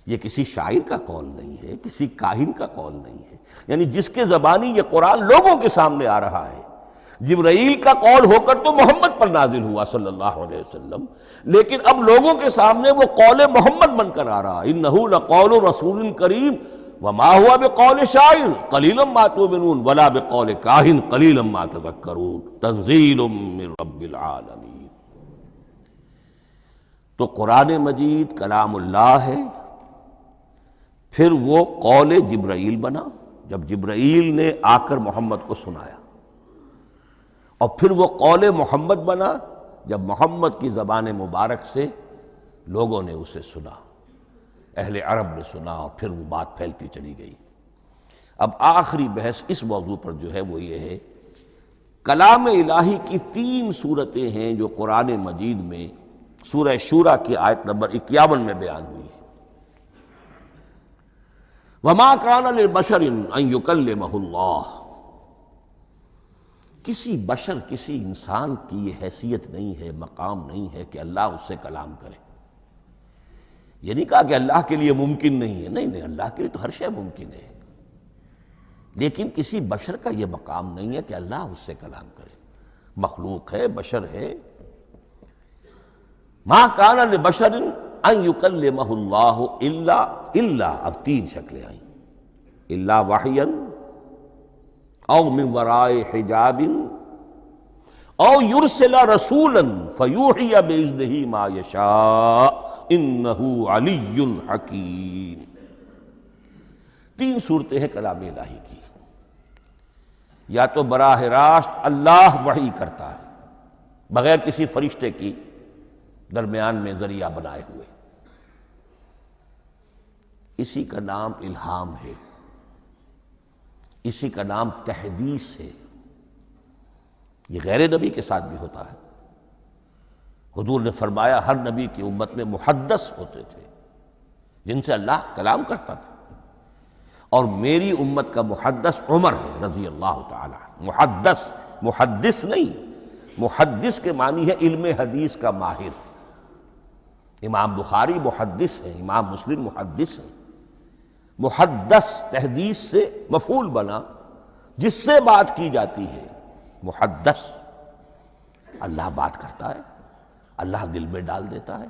Speaker 1: یہ کسی شاعر کا قول نہیں ہے، کسی کاہن کا قول نہیں ہے. یعنی جس کے زبانی یہ قرآن لوگوں کے سامنے آ رہا ہے، جبرائیل کا قول ہو کر تو محمد پر نازل ہوا صلی اللہ علیہ وسلم، لیکن اب لوگوں کے سامنے وہ قول محمد بن کر آ رہا. انہ لقول رسول کریم وما ہوا بقول شاعر قلیلا ما تؤمنون ولا بقول کاہن قلیلا ما تذکرون تنزیل من رب العالمین. تو قرآن مجید کلام اللہ ہے، پھر وہ قول جبرائیل بنا جب جبرائیل نے آ کر محمد کو سنایا، اور پھر وہ قول محمد بنا جب محمد کی زبان مبارک سے لوگوں نے اسے سنا، اہل عرب نے سنا، اور پھر وہ بات پھیلتی چلی گئی۔ اب آخری بحث اس موضوع پر جو ہے وہ یہ ہے، کلام الہی کی 3 صورتیں ہیں جو قرآن مجید میں سورہ شورى کی آیت نمبر 51 میں بیان ہوئی ہے۔ وَمَا كَانَ لِبَشَرٍ أَن يُكَلِّمَهُ اللَّهُ، کسی بشر، کسی انسان کی یہ حیثیت نہیں ہے، مقام نہیں ہے کہ اللہ اس سے کلام کرے۔ یہ نہیں کہا کہ اللہ کے لیے ممکن نہیں ہے، نہیں، اللہ کے لیے تو ہر شے ممکن ہے، لیکن کسی بشر کا یہ مقام نہیں ہے کہ اللہ اس سے کلام کرے۔ مخلوق ہے، بشر ہے۔ ما کان لبشر ان یکلمہ اللہ الا اب 3 شکلیں آئیں، الا وحیا او من وراء حجاب او یرسل رسولا فیوحی باذنہ ما یشاء انہ علی حکیم۔ 3 صورتیں ہیں کلام الہی کی۔ یا تو براہ راست اللہ وحی کرتا ہے بغیر کسی فرشتے کی درمیان میں ذریعہ بنائے ہوئے، اسی کا نام الہام ہے، اسی کا نام تحدیث ہے۔ یہ غیر نبی کے ساتھ بھی ہوتا ہے۔ حضور نے فرمایا ہر نبی کی امت میں محدث ہوتے تھے جن سے اللہ کلام کرتا تھا، اور میری امت کا محدث عمر ہے رضی اللہ تعالی عنہ۔ محدث، محدث نہیں، محدث کے معنی ہے علم حدیث کا ماہر۔ امام بخاری محدث ہیں، امام مسلم محدث ہیں۔ محدث تحدیث سے مفعول بنا جس سے بات کی جاتی ہے، محدث۔ اللہ بات کرتا ہے، اللہ دل میں ڈال دیتا ہے،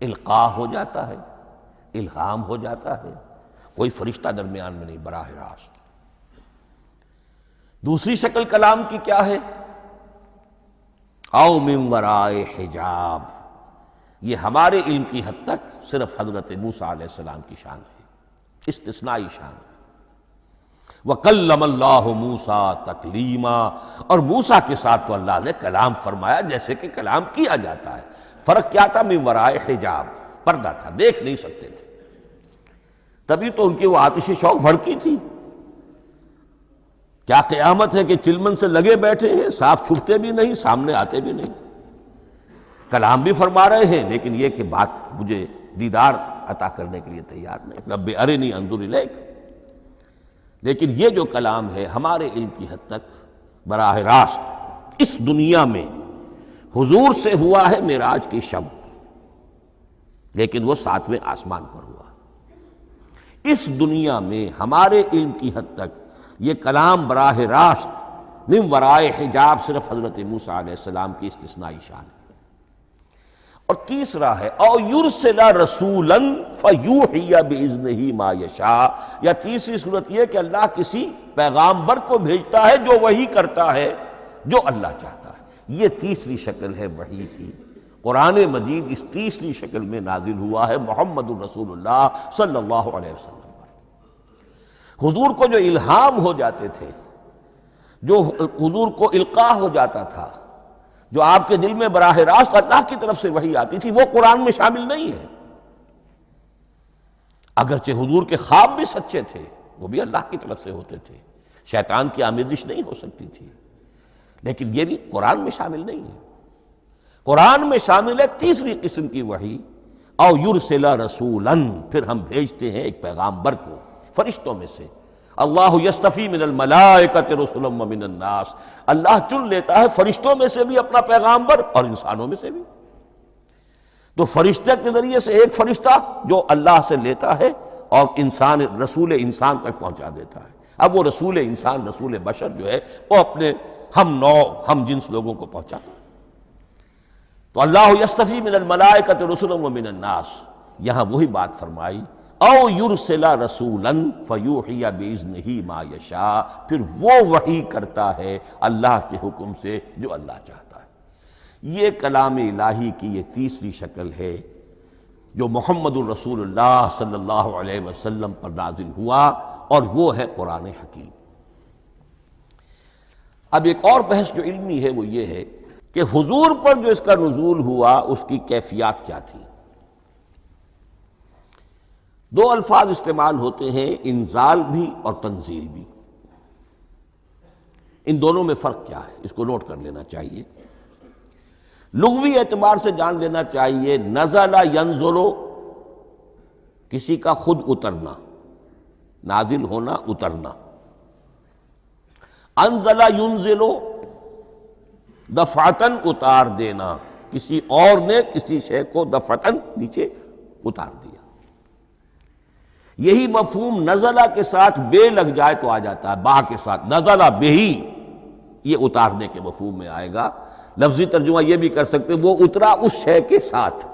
Speaker 1: القاء ہو جاتا ہے، الہام ہو جاتا ہے، کوئی فرشتہ درمیان میں نہیں، براہ راست۔ دوسری شکل کلام کی کیا ہے؟ او من وراء حجاب، یہ ہمارے علم کی حد تک صرف حضرت موسیٰ علیہ السلام کی شان ہے، استثنائی شان ہے۔ وَكَلَّمَ اللَّهُ مُوسَىٰ تَكْلِيمًا، اور موسیٰ کے ساتھ تو اللہ نے کلام فرمایا جیسے کہ کلام کیا جاتا ہے۔ فرق کیا تھا؟ من وراء حجاب، پردہ تھا، دیکھ نہیں سکتے تھے، تبھی تو ان کی وہ آتش شوق بھڑکی تھی۔ کیا قیامت ہے کہ چلمن سے لگے بیٹھے ہیں، صاف چھپتے بھی نہیں، سامنے آتے بھی نہیں، کلام بھی فرما رہے ہیں، لیکن یہ کہ بات مجھے دیدار عطا کرنے کے لیے تیار نہیں، رب ارنی انظر الیک۔ لیکن یہ جو کلام ہے ہمارے علم کی حد تک براہ راست اس دنیا میں حضور سے ہوا ہے معراج کی شب، لیکن وہ 7ویں آسمان پر ہوا۔ اس دنیا میں ہمارے علم کی حد تک یہ کلام براہ راست من ورائے حجاب صرف حضرت موسیٰ علیہ السلام کی استثنائی شان ہے۔ اور تیسرا ہے او یرسل رسولا فیوحی باذنہ ما یشاء، یا تیسری صورت یہ کہ اللہ کسی پیغامبر کو بھیجتا ہے جو وحی کرتا ہے جو اللہ چاہتا ہے۔ یہ تیسری شکل ہے وحی کی۔ قرآن مجید اس تیسری شکل میں نازل ہوا ہے محمد الرسول اللہ صلی اللہ علیہ وسلم پر۔ حضور کو جو الہام ہو جاتے تھے، جو حضور کو القاء ہو جاتا تھا، جو آپ کے دل میں براہ راست اللہ کی طرف سے وحی آتی تھی، وہ قرآن میں شامل نہیں ہے۔ اگرچہ حضور کے خواب بھی سچے تھے، وہ بھی اللہ کی طرف سے ہوتے تھے، شیطان کی آمیزش نہیں ہو سکتی تھی، لیکن یہ بھی قرآن میں شامل نہیں ہے۔ قرآن میں شامل ہے تیسری قسم کی وحی، او یرسل رسولا، پھر ہم بھیجتے ہیں ایک پیغامبر کو فرشتوں میں سے۔ اللہ یستفی من الملائکۃ رسلا ومن الناس، اللہ چن لیتا ہے فرشتوں میں سے بھی اپنا پیغامبر اور انسانوں میں سے بھی۔ تو فرشتے کے ذریعے سے ایک فرشتہ جو اللہ سے لیتا ہے اور انسان، رسول انسان تک پہنچا دیتا ہے۔ اب وہ رسول انسان، رسول بشر جو ہے وہ اپنے ہم نوع، ہم جنس لوگوں کو پہنچاتا ہے۔ تو اللہ یستفی من الملائکۃ رسلا ومن الناس، یہاں وہی بات فرمائی او یرسل رسولا فیوحی باذنہ ما یشاء، پھر وہ وحی کرتا ہے اللہ کے حکم سے جو اللہ چاہتا ہے۔ یہ کلام الہی کی یہ تیسری شکل ہے جو محمد الرسول اللہ صلی اللہ علیہ وسلم پر نازل ہوا، اور وہ ہے قرآن حکیم۔ اب ایک اور بحث جو علمی ہے وہ یہ ہے کہ حضور پر جو اس کا نزول ہوا اس کی کیفیات کیا تھی۔ دو الفاظ استعمال ہوتے ہیں، انزال بھی اور تنزیل بھی۔ ان دونوں میں فرق کیا ہے اس کو نوٹ کر لینا چاہیے۔ لغوی اعتبار سے جان لینا چاہیے، نزل ینزل کسی کا خود اترنا، نازل ہونا، اترنا۔ انزل ینزل دفعتاً اتار دینا، کسی اور نے کسی شے کو دفعتاً نیچے اتار دیا۔ یہی مفہوم نزلہ کے ساتھ بے لگ جائے تو آ جاتا ہے، با کے ساتھ نزلہ بہی، یہ اتارنے کے مفہوم میں آئے گا۔ لفظی ترجمہ یہ بھی کر سکتے وہ اترا اس شے کے ساتھ،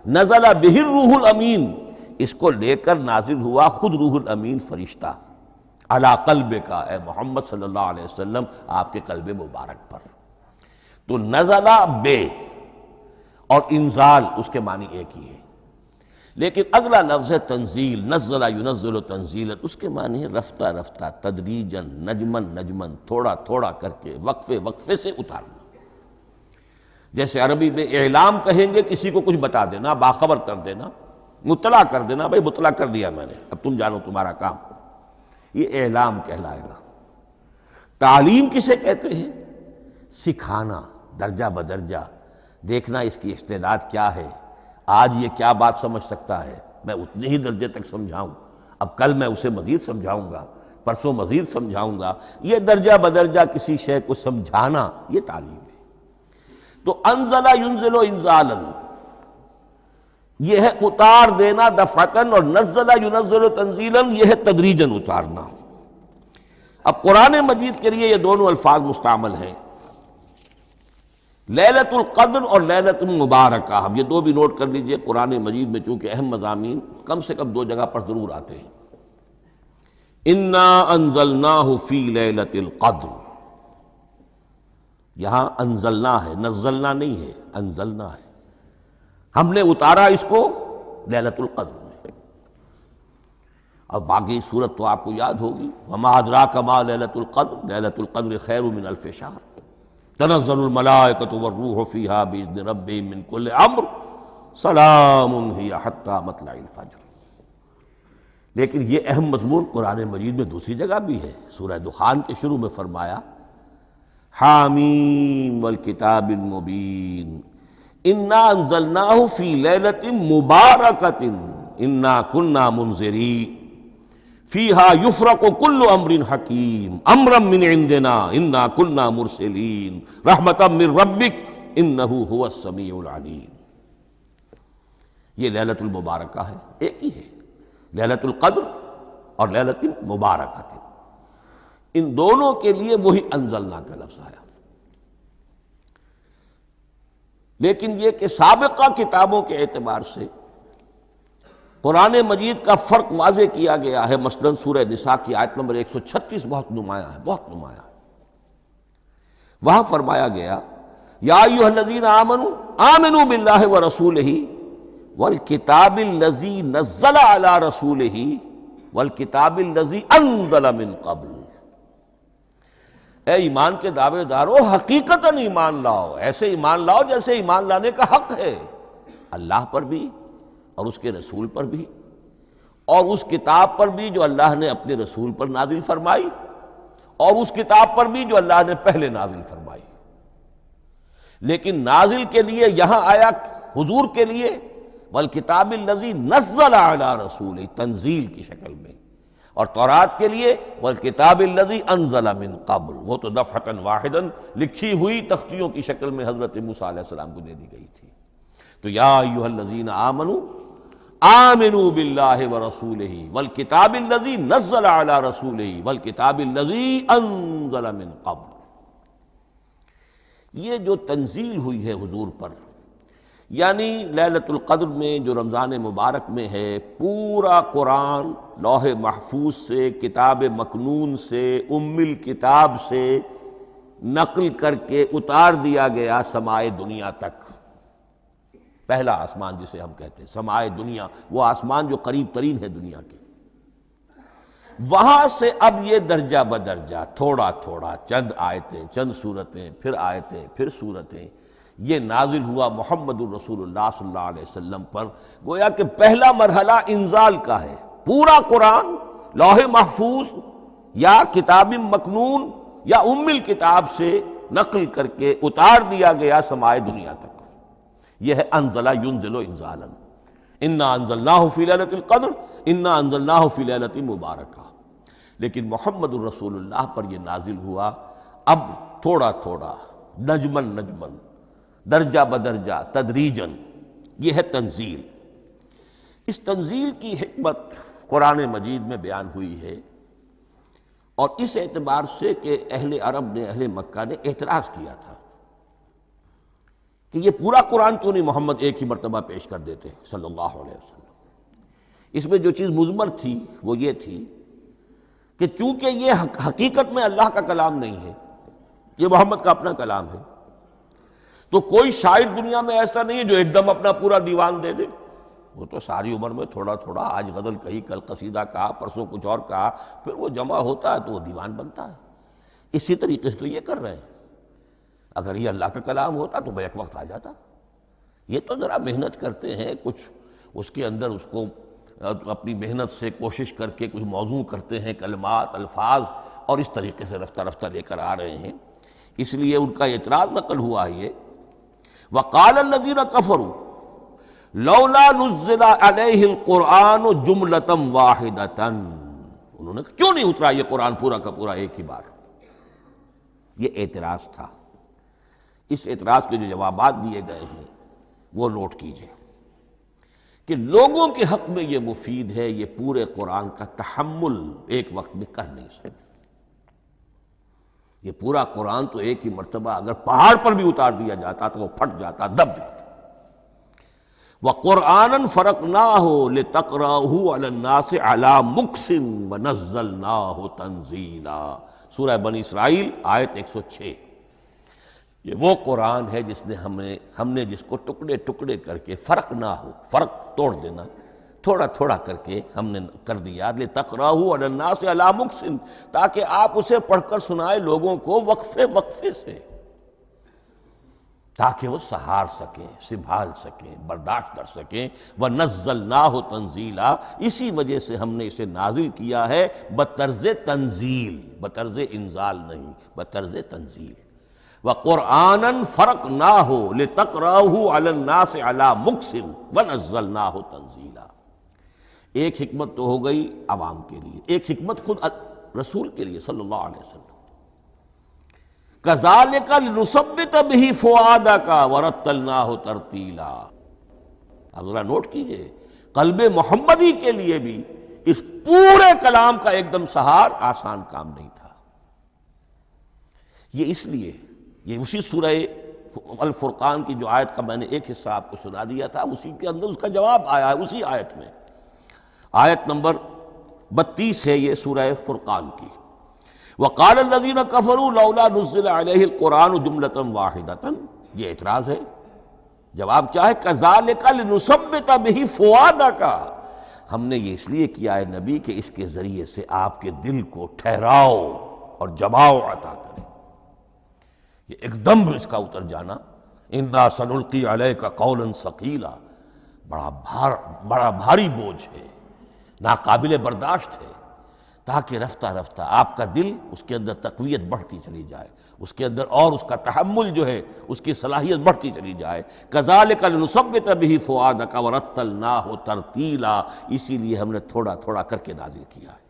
Speaker 1: نزلہ بہ الروح الامین، اس کو لے کر نازل ہوا خود روح الامین فرشتہ علی قلبک، اے محمد صلی اللہ علیہ وسلم آپ کے قلب مبارک پر۔ تو نزلہ بے اور انزال اس کے معنی ایک ہی ہے، لیکن اگلا لفظ ہے تنزیل، نزل ینزل تنزیلا، اس کے معنی ہے رفتہ رفتہ، تدریجاً، نجماً نجماً، تھوڑا تھوڑا کر کے، وقفے وقفے سے اتارنا۔ جیسے عربی میں اعلام کہیں گے کسی کو کچھ بتا دینا، باخبر کر دینا، مطلع کر دینا، بھائی مطلع کر دیا میں نے، اب تم جانو تمہارا کام، یہ اعلام کہلائے گا۔ تعلیم کسے کہتے ہیں؟ سکھانا، درجہ بدرجہ، دیکھنا اس کی استعداد کیا ہے، آج یہ کیا بات سمجھ سکتا ہے، میں اتنے ہی درجے تک سمجھاؤں، اب کل میں اسے مزید سمجھاؤں گا، پرسوں مزید سمجھاؤں گا، یہ درجہ بدرجہ کسی شے کو سمجھانا، یہ تعلیم ہے۔ تو انزل ینزل انزالا، یہ ہے اتار دینا دفعتاً، اور نزل ینزل تنزیلا یہ ہے تدریجاً اتارنا۔ اب قرآن مجید کے لیے یہ دونوں الفاظ مستعمل ہیں، لیلۃ القدر اور لیلۃ المبارکہ، ہم یہ دو بھی نوٹ کر لیجئے، قرآن مجید میں چونکہ اہم مضامین کم سے کم دو جگہ پر ضرور آتے ہیں۔ انا انزلناہ فی لیلۃ القدر، یہاں انزلنا ہے، نزلنا نہیں ہے، انزلنا ہے، ہم نے اتارا اس کو لیلۃ القدر میں۔ اور باقی صورت تو آپ کو یاد ہوگی، وما ادراک ما لیلۃ القدر، لیلۃ القدر خیر من الف شہر، تنزل الملائکۃ والروح فیہا بإذن ربہم من کل امر سلام ہی حتی مطلع الفجر۔ لیکن یہ اہم مضمون قرآن مجید میں دوسری جگہ بھی ہے، سورہ دخان کے شروع میں فرمایا حامیم والکتاب المبین انا انزلناہ فی لیلۃ مبارکۃ انا کنا منذرین فیہا یفرق کل امر حکیم امرا من عندنا انا کنا مرسلین رحمتا من ربک انہ هو السمیع العلیم۔ یہ لیلۃ المبارکہ ہے، ایک ہی ہے، لیلۃ القدر اور لیلۃ المبارکہ، ان دونوں کے لیے وہی انزلنا کا لفظ آیا۔ لیکن یہ کہ سابقہ کتابوں کے اعتبار سے قرآن مجید کا فرق واضح کیا گیا ہے، مثلا سورہ نساء کی آیت نمبر 136 بہت نمایاں ہے، بہت نمایاں ہے۔ وہاں فرمایا گیا یا ایھا الذین آمنوا آمنوا باللہ ورسولہ والکتاب الذی نزل علی رسولہ والکتاب الذی انزل من قبل، اے ایمان کے دعوے دارو حقیقتاً ایمان لاؤ، ایسے ایمان لاؤ جیسے ایمان لانے کا حق ہے، اللہ پر بھی اور اس کے رسول پر بھی، اور اس کتاب پر بھی جو اللہ نے اپنے رسول پر نازل فرمائی، اور اس کتاب پر بھی جو اللہ نے پہلے نازل فرمائی۔ لیکن نازل کے لیے یہاں آیا حضور کے لیے والکتاب الذی نزل علی رسولہ، تنزیل کی شکل میں، اور تورات کے لیے والکتاب الذی انزل من قبل، وہ تو دفعۃ واحداً لکھی ہوئی تختیوں کی شکل میں حضرت موسیٰ علیہ السلام کو دے دی گئی تھی۔ تو یا ایھا الذین آمنوا آمنوا باللہ ورسولہ والکتاب الذی نزل علی رسولہ والکتاب الذی انزل من قبل، یہ جو تنزیل ہوئی ہے حضور پر، یعنی لیلۃ القدر میں جو رمضان مبارک میں ہے، پورا قرآن لوح محفوظ سے، کتاب مکنون سے، ام الکتاب سے نقل کر کے اتار دیا گیا سمائے دنیا تک۔ پہلا آسمان جسے ہم کہتے ہیں سمائے دنیا، وہ آسمان جو قریب ترین ہے دنیا کے، وہاں سے اب یہ درجہ بدرجہ تھوڑا تھوڑا چند آیتیں، چند سورتیں، پھر آیتیں، پھر سورتیں، یہ نازل ہوا محمد الرسول اللہ صلی اللہ علیہ وسلم پر۔ گویا کہ پہلا مرحلہ انزال کا ہے، پورا قرآن لوح محفوظ یا کتاب مکنون یا ام الکتاب سے نقل کر کے اتار دیا گیا سمائے دنیا تک۔ یہ ہے انزل ینزل انزالا، انا انزلناہ فی لیلۃ القدر انا انزلناہ فی لیلۃ مبارکہ۔ لیکن محمد الرسول اللہ پر یہ نازل ہوا اب تھوڑا تھوڑا، نجمن نجمن، درجہ بدرجہ، تدریجن۔ یہ ہے تنزیل۔ اس تنزیل کی حکمت قرآن مجید میں بیان ہوئی ہے، اور اس اعتبار سے کہ اہل عرب نے، اہل مکہ نے اعتراض کیا تھا کہ یہ پورا قرآن کیوں نہیں محمد ایک ہی مرتبہ پیش کر دیتے صلی اللہ علیہ وسلم۔ اس میں جو چیز مضمر تھی وہ یہ تھی کہ چونکہ یہ حقیقت میں اللہ کا کلام نہیں ہے، یہ محمد کا اپنا کلام ہے، تو کوئی شاعر دنیا میں ایسا نہیں ہے جو ایک دم اپنا پورا دیوان دے دے۔ وہ تو ساری عمر میں تھوڑا تھوڑا، آج غزل کہی، کل قصیدہ کہا، پرسوں کچھ اور کہا، پھر وہ جمع ہوتا ہے تو وہ دیوان بنتا ہے۔ اسی طریقے سے تو یہ کر رہے ہیں۔ اگر یہ اللہ کا کلام ہوتا تو بیک وقت آ جاتا۔ یہ تو ذرا محنت کرتے ہیں، کچھ اس کے اندر اس کو اپنی محنت سے کوشش کر کے کچھ موضوع کرتے ہیں، کلمات، الفاظ، اور اس طریقے سے رفتہ رفتہ لے کر آ رہے ہیں۔ اس لیے ان کا اعتراض نقل ہوا ہے یہ، وَقَالَ الَّذِينَ كَفَرُوا لَوْلَا نُزِّلَ عَلَيْهِ الْقُرْآنُ جُمْلَةً وَاحِدَةً، انہوں نے کیوں نہیں اترا یہ قرآن پورا کا پورا ایک ہی بار؟ یہ اعتراض تھا۔ اس اعتراض کے جو جوابات دیے گئے ہیں وہ نوٹ کیجئے کہ لوگوں کے حق میں یہ مفید ہے، یہ پورے قرآن کا تحمل ایک وقت میں کر نہیں سکتے۔ یہ پورا قرآن تو ایک ہی مرتبہ اگر پہاڑ پر بھی اتار دیا جاتا تو وہ پھٹ جاتا، دب جاتا۔ وَقُرْآنًا فَرَقْنَاهُ لِتَقْرَأَهُ عَلَى النَّاسِ عَلَى مُكْثٍ وَنَزَّلْنَاهُ تَنزِيلًا، سورہ بنی اسرائیل آیت 106۔ یہ وہ قرآن ہے جس نے ہم نے جس کو ٹکڑے ٹکڑے کر کے، فرق نہ ہو، فرق توڑ دینا، تھوڑا تھوڑا کر کے ہم نے کر دیا، لِتَقْرَأَهُ عَلَى النَّاسِ عَلَى مُكْثٍ، تاکہ آپ اسے پڑھ کر سنائے لوگوں کو وقفے وقفے سے، تاکہ وہ سہار سکیں، سنبھال سکیں، برداشت کر سکیں۔ وَنَزَّلْنَاهُ تَنزِيلًا، اسی وجہ سے ہم نے اسے نازل کیا ہے بطرز تنزیل، بطرز انزال نہیں، بطرز تنزیل۔ وَقُرْآنًا فَرَقْنَاهُ لِتَقْرَأَهُ عَلَى النَّاسِ عَلَى مُكْثٍ وَنَزَّلْنَاهُ تَنزِيلًا۔ ایک حکمت تو ہو گئی عوام کے لیے، ایک حکمت خود رسول کے لیے صلی اللہ علیہ وسلم۔ كَذَلِكَ لِنُثَبِّتَ بِهِ فُؤَادَكَ وَرَتَّلْنَاهُ تَرْتِيلًا۔ اب ذرا نوٹ کیجئے، قلب محمدی کے لیے بھی اس پورے کلام کا ایک دم سہار آسان کام نہیں تھا۔ یہ اس لیے، یہ اسی سورہ الفرقان کی جو آیت کا میں نے ایک حصہ آپ کو سنا دیا تھا، اسی کے اندر اس کا جواب آیا ہے، اسی آیت میں، آیت نمبر 32 ہے یہ سورہ فرقان کی۔ وَقَالَ الَّذِينَ كَفَرُوا لَوْلَا نُزِّلَ عَلَيْهِ الْقُرْآنُ جُمْلَةً وَاحِدَةً، یہ اعتراض ہے۔ جواب کیا ہے؟ كَذَلِكَ لِنُثَبِّتَ بِهِ فُؤَادَكَ، ہم نے یہ اس لیے کیا ہے نبی کہ اس کے ذریعے سے آپ کے دل کو ٹھہراؤ اور جماؤ عطا کرے، یہ ایک دم اس کا اتر جانا۔ اِنَّا سَنُلْقِي عَلَيْكَ قَوْلًا ثَقِيلًا، بڑا بھاری بوجھ ہے، ناقابل برداشت ہے، تاکہ رفتہ رفتہ آپ کا دل، اس کے اندر تقویت بڑھتی چلی جائے، اس کے اندر اور اس کا تحمل جو ہے، اس کی صلاحیت بڑھتی چلی جائے۔ كَذَلِكَ لِنُثَبِّتَ بِهِ فُؤَادَكَ وَرَتَّلْنَاهُ تَرْتِيلًا، اسی لیے ہم نے تھوڑا تھوڑا کر کے نازل کیا ہے۔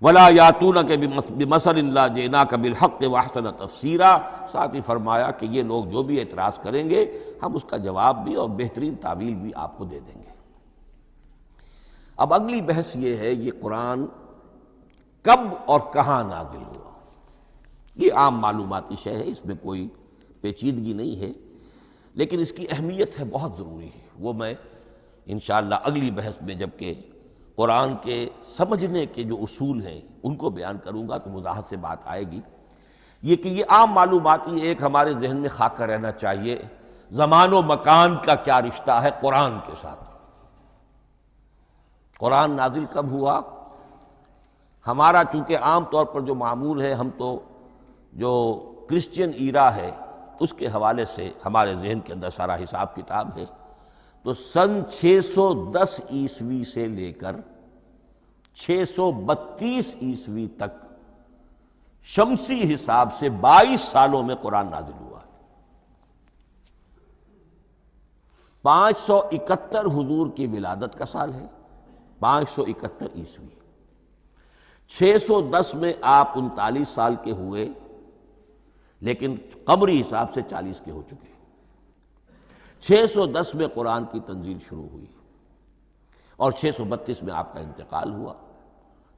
Speaker 1: وَلَا يَأْتُونَكَ بِمَثَلٍ إِلَّا جِئْنَاكَ بِالْحَقِّ وَأَحْسَنَ تَفْسِيرًا، ساتھ ہی فرمایا کہ یہ لوگ جو بھی اعتراض کریں گے ہم اس کا جواب بھی اور بہترین تعویل بھی آپ کو دے دیں گے۔ اب اگلی بحث یہ ہے، یہ قرآن کب اور کہاں نازل ہوا؟ یہ عام معلوماتی شے ہے، اس میں کوئی پیچیدگی نہیں ہے، لیکن اس کی اہمیت ہے، بہت ضروری ہے۔ وہ میں انشاءاللہ اگلی بحث میں جب کہ قرآن کے سمجھنے کے جو اصول ہیں ان کو بیان کروں گا تو وضاحت سے بات آئے گی۔ یہ کہ یہ عام معلوماتی ایک ہمارے ذہن میں خاکہ رہنا چاہیے، زمان و مکان کا کیا رشتہ ہے قرآن کے ساتھ۔ قرآن نازل کب ہوا؟ ہمارا چونکہ عام طور پر جو معمول ہے، ہم تو جو کرسچین ایرا ہے اس کے حوالے سے ہمارے ذہن کے اندر سارا حساب کتاب ہے، تو سن 610 عیسوی سے لے کر 632 عیسوی تک شمسی حساب سے 22 سالوں میں قرآن نازل ہوا ہے۔ 571 حضور کی ولادت کا سال ہے، 571 عیسوی، 610 میں آپ 39 سال کے ہوئے، لیکن قمری حساب سے 40 کے ہو چکے۔ 610 میں قرآن کی تنزیل شروع ہوئی اور 632 میں آپ کا انتقال ہوا۔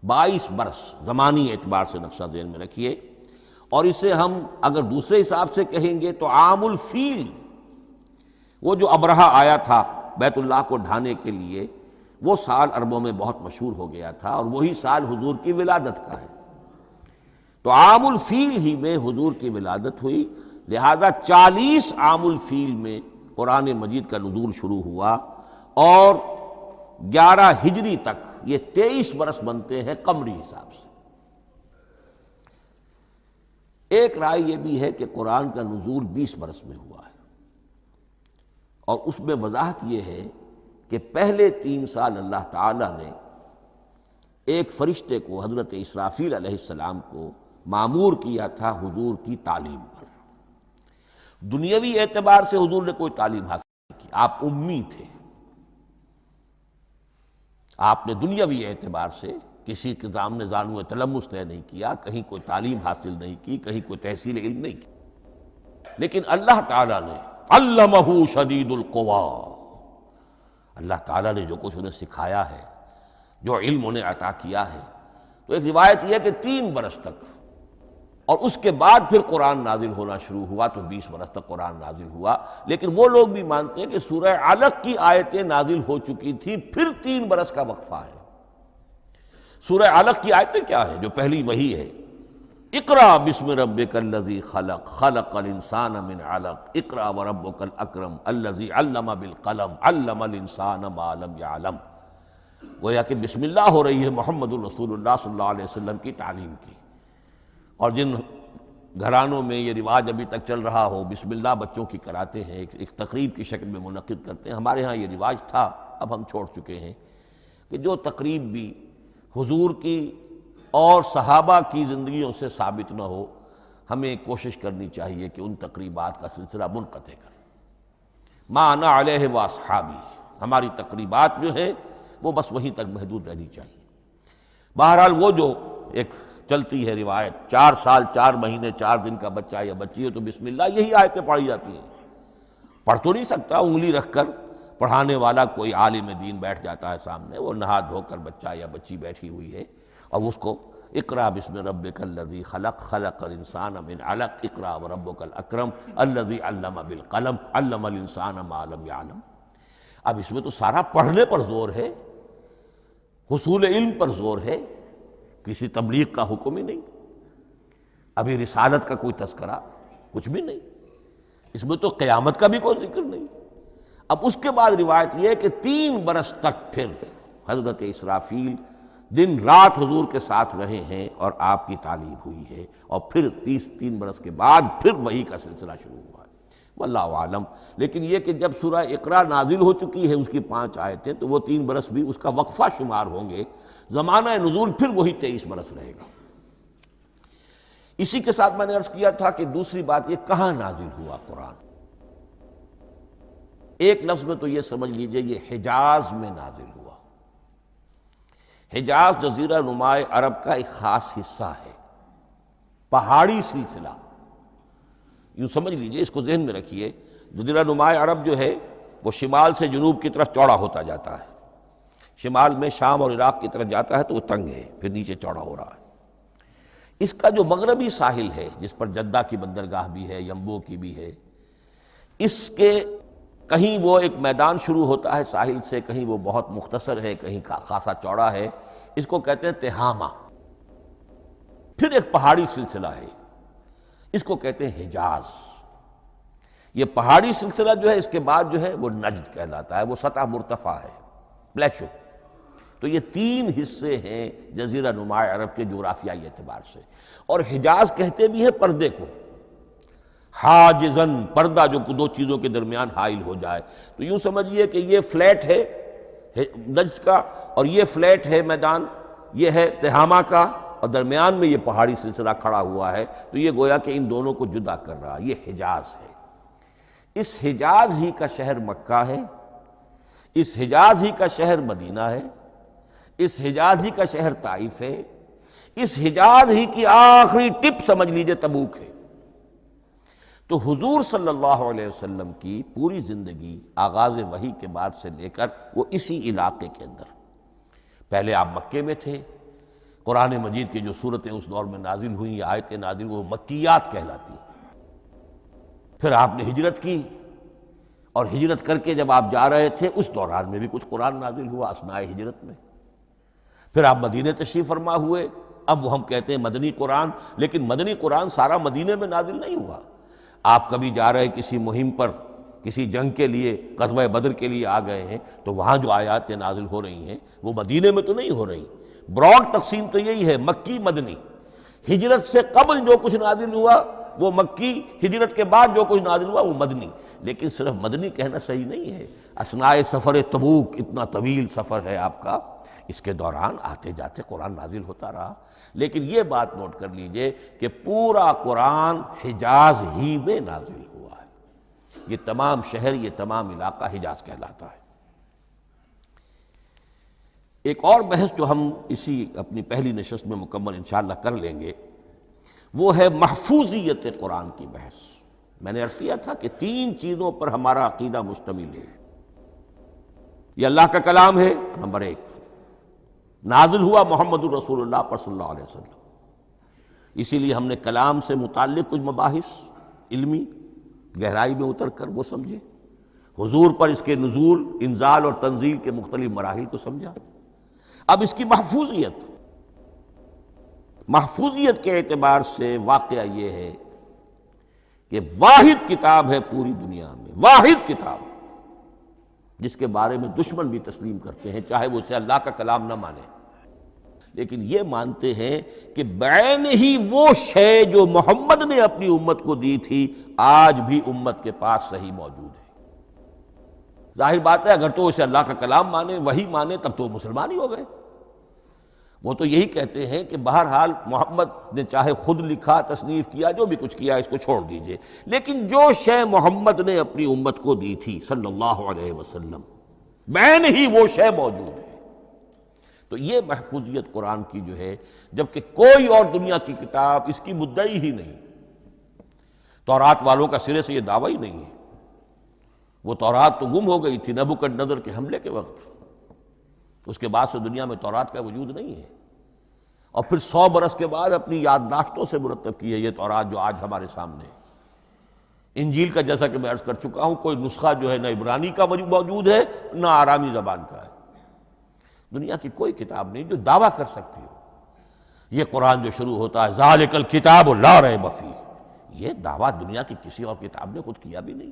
Speaker 1: 22 برس زمانی اعتبار سے نقشہ ذہن میں رکھیے، اور اسے ہم اگر دوسرے حساب سے کہیں گے تو عام الفیل، وہ جو ابرہہ آیا تھا بیت اللہ کو ڈھانے کے لیے، وہ سال عربوں میں بہت مشہور ہو گیا تھا، اور وہی سال حضور کی ولادت کا ہے، تو عام الفیل ہی میں حضور کی ولادت ہوئی، لہذا 40 عام الفیل میں قرآن مجید کا نزول شروع ہوا، اور 11 ہجری تک یہ 23 برس بنتے ہیں قمری حساب سے۔ ایک رائے یہ بھی ہے کہ قرآن کا نزول 20 برس میں ہوا ہے، اور اس میں وضاحت یہ ہے کہ پہلے 3 سال اللہ تعالیٰ نے ایک فرشتے کو، حضرت اسرافیل علیہ السلام کو مامور کیا تھا حضور کی تعلیم پر۔ دنیاوی اعتبار سے حضور نے کوئی تعلیم حاصل نہیں کی، آپ امی تھے، آپ نے دنیاوی اعتبار سے کسی کے سامنے زانو تلمس طے نہیں کیا، کہیں کوئی تعلیم حاصل نہیں کی، کہیں کوئی تحصیل علم نہیں کی، لیکن اللہ تعالیٰ نے علمہ شدید القویٰ، اللہ تعالیٰ نے جو کچھ انہیں سکھایا ہے، جو علم انہیں عطا کیا ہے، تو ایک روایت یہ ہے کہ 3 برس تک، اور اس کے بعد پھر قرآن نازل ہونا شروع ہوا، تو 20 برس تک قرآن نازل ہوا۔ لیکن وہ لوگ بھی مانتے ہیں کہ سورہ علق کی آیتیں نازل ہو چکی تھی، پھر 3 برس کا وقفہ ہے۔ سورہ علق کی آیتیں کیا ہے؟ جو پہلی وحی ہے، اقرأ بسم ربک الذی خلق، خلق الانسان من علق، اقرأ وربک الاکرم الذی علم بالقلم، علم الانسان ما لم یعلم۔ گویا کہ بسم اللہ ہو رہی ہے محمد الرسول اللہ صلی اللہ علیہ وسلم کی تعلیم کی، اور جن گھرانوں میں یہ رواج ابھی تک چل رہا ہو، بسم اللہ بچوں کی کراتے ہیں، ایک تقریب کی شکل میں منعقد کرتے ہیں، ہمارے ہاں یہ رواج تھا، اب ہم چھوڑ چکے ہیں، کہ جو تقریب بھی حضور کی اور صحابہ کی زندگیوں سے ثابت نہ ہو، ہمیں کوشش کرنی چاہیے کہ ان تقریبات کا سلسلہ منقطع کریں۔ ما انا علیہ واصحابی، ہماری تقریبات جو ہیں وہ بس وہیں تک محدود رہنی چاہیے۔ بہرحال وہ جو ایک چلتی ہے روایت، 4 سال 4 مہینے 4 دن کا بچہ یا بچی ہو تو بسم اللہ یہی آیتیں پڑھی جاتی ہیں۔ پڑھ تو نہیں سکتا، انگلی رکھ کر پڑھانے والا کوئی عالم دین بیٹھ جاتا ہے سامنے، وہ نہا دھو کر بچہ یا بچی بیٹھی ہوئی ہے، اور اس کو اقرأ بسم ربک الذی خلق، خلق الانسان من علق، اقرأ وربک الاکرم الذی علم بالقلم، علم الانسان ما لم یعلم۔ اب اس میں تو سارا پڑھنے پر زور ہے، حصول علم پر زور ہے، کسی تبلیغ کا حکم ہی نہیں، ابھی رسالت کا کوئی تذکرہ کچھ بھی نہیں، اس میں تو قیامت کا بھی کوئی ذکر نہیں۔ اب اس کے بعد روایت یہ ہے کہ 3 برس تک پھر حضرت اسرافیل دن رات حضور کے ساتھ رہے ہیں اور آپ کی تعلیم ہوئی ہے، اور پھر 3 برس کے بعد پھر وحی کا سلسلہ شروع ہوا ہے، واللہ عالم۔ لیکن یہ کہ جب سورہ اقرا نازل ہو چکی ہے، اس کی 5 آیتیں، تو وہ 3 برس بھی اس کا وقفہ شمار ہوں گے، زمانہ نزول پھر وہی 23 برس رہے گا۔ اسی کے ساتھ میں نے عرض کیا تھا کہ دوسری بات یہ، کہاں نازل ہوا قرآن؟ ایک لفظ میں تو یہ سمجھ لیجئے یہ حجاز میں نازل ہوا۔ حجاز جزیرہ نما عرب کا ایک خاص حصہ ہے، پہاڑی سلسلہ، یوں سمجھ لیجئے، اس کو ذہن میں رکھیے۔ جزیرہ نما عرب جو ہے وہ شمال سے جنوب کی طرف چوڑا ہوتا جاتا ہے، شمال میں شام اور عراق کی طرف جاتا ہے تو وہ تنگ ہے، پھر نیچے چوڑا ہو رہا ہے۔ اس کا جو مغربی ساحل ہے، جس پر جدہ کی بندرگاہ بھی ہے، ینبو کی بھی ہے، اس کے کہیں وہ ایک میدان شروع ہوتا ہے ساحل سے، کہیں وہ بہت مختصر ہے، کہیں خاصا چوڑا ہے، اس کو کہتے ہیں تہامہ۔ پھر ایک پہاڑی سلسلہ ہے، اس کو کہتے ہیں حجاز۔ یہ پہاڑی سلسلہ جو ہے اس کے بعد جو ہے وہ نجد کہلاتا ہے، وہ سطح مرتفع ہے، پلیشو۔ تو یہ تین حصے ہیں جزیرہ نما عرب کے جغرافیائی اعتبار سے. اور حجاز کہتے بھی ہیں پردے کو، حاجزن، پردہ جو دو چیزوں کے درمیان حائل ہو جائے. تو یوں سمجھیے کہ یہ فلیٹ ہے نجد کا، اور یہ فلیٹ ہے میدان، یہ ہے تہامہ کا، اور درمیان میں یہ پہاڑی سلسلہ کھڑا ہوا ہے. تو یہ گویا کہ ان دونوں کو جدا کر رہا، یہ حجاز ہے. اس حجاز ہی کا شہر مکہ ہے، اس حجاز ہی کا شہر مدینہ ہے، اس حجاز ہی کا شہر طائف ہے، اس حجاز ہی کی آخری ٹپ سمجھ لیجئے تبوک ہے. تو حضور صلی اللہ علیہ وسلم کی پوری زندگی آغاز وحی کے بعد سے لے کر وہ اسی علاقے کے اندر. پہلے آپ مکے میں تھے، قرآن مجید کی جو صورتیں اس دور میں نازل ہوئیں، یہ آیتیں نازل وہ مکیات کہلاتی. پھر آپ نے ہجرت کی، اور ہجرت کر کے جب آپ جا رہے تھے اس دوران میں بھی کچھ قرآن نازل ہوا اثناء ہجرت میں. پھر آپ مدینہ تشریف فرما ہوئے، اب وہ ہم کہتے ہیں مدنی قرآن، لیکن مدنی قرآن سارا مدینے میں نازل نہیں ہوا. آپ کبھی جا رہے کسی مہم پر، کسی جنگ کے لیے، غزوہ بدر کے لیے آ گئے ہیں، تو وہاں جو آیات نازل ہو رہی ہیں وہ مدینے میں تو نہیں ہو رہی. براڈ تقسیم تو یہی ہے، مکی مدنی. ہجرت سے قبل جو کچھ نازل ہوا وہ مکی، ہجرت کے بعد جو کچھ نازل ہوا وہ مدنی. لیکن صرف مدنی کہنا صحیح نہیں ہے. اثناء سفر تبوک، اتنا طویل سفر ہے آپ کا، اس کے دوران آتے جاتے قرآن نازل ہوتا رہا. لیکن یہ بات نوٹ کر لیجئے کہ پورا قرآن حجاز ہی میں نازل ہوا ہے. یہ تمام شہر، یہ تمام علاقہ حجاز کہلاتا ہے. ایک اور بحث جو ہم اسی اپنی پہلی نشست میں مکمل انشاءاللہ کر لیں گے، وہ ہے محفوظیت قرآن کی بحث. میں نے عرض کیا تھا کہ تین چیزوں پر ہمارا عقیدہ مشتمل ہے. یہ اللہ کا کلام ہے، نمبر ایک. نازل ہوا محمد الرسول اللہ پر صلی اللہ علیہ وسلم، اسی لیے ہم نے کلام سے متعلق کچھ مباحث علمی گہرائی میں اتر کر وہ سمجھے. حضور پر اس کے نزول، انزال اور تنزیل کے مختلف مراحل کو سمجھا. اب اس کی محفوظیت کے اعتبار سے واقعہ یہ ہے کہ واحد کتاب ہے پوری دنیا میں، واحد کتاب جس کے بارے میں دشمن بھی تسلیم کرتے ہیں، چاہے وہ اسے اللہ کا کلام نہ مانے، لیکن یہ مانتے ہیں کہ بعین ہی وہ شے جو محمد نے اپنی امت کو دی تھی آج بھی امت کے پاس صحیح موجود ہے. ظاہر بات ہے اگر تو اسے اللہ کا کلام مانے، وہی مانے، تب تو مسلمان ہی ہو گئے. وہ تو یہی کہتے ہیں کہ بہرحال محمد نے چاہے خود لکھا، تصنیف کیا، جو بھی کچھ کیا اس کو چھوڑ دیجئے، لیکن جو شے محمد نے اپنی امت کو دی تھی صلی اللہ علیہ وسلم، بعین ہی وہ شے موجود ہے. تو یہ محفوظیت قرآن کی جو ہے، جبکہ کوئی اور دنیا کی کتاب اس کی مدعی ہی نہیں. تورات والوں کا سرے سے یہ دعویٰ ہی نہیں ہے. وہ تورات تو گم ہو گئی تھی نبوکدنضر کے حملے کے وقت، اس کے بعد سے دنیا میں تورات کا وجود نہیں ہے. اور پھر 100 برس کے بعد اپنی یادداشتوں سے مرتب کی ہے یہ تورات جو آج ہمارے سامنے ہے. انجیل کا جیسا کہ میں عرض کر چکا ہوں، کوئی نسخہ جو ہے نہ عبرانی کا موجود ہے نہ آرامی زبان کا ہے. دنیا کی کوئی کتاب نہیں جو دعویٰ کر سکتی ہو. یہ قرآن جو شروع ہوتا ہے ذالک الکتاب لا ریب فیہ، یہ دعویٰ دنیا کی کسی اور کتاب نے خود کیا بھی نہیں.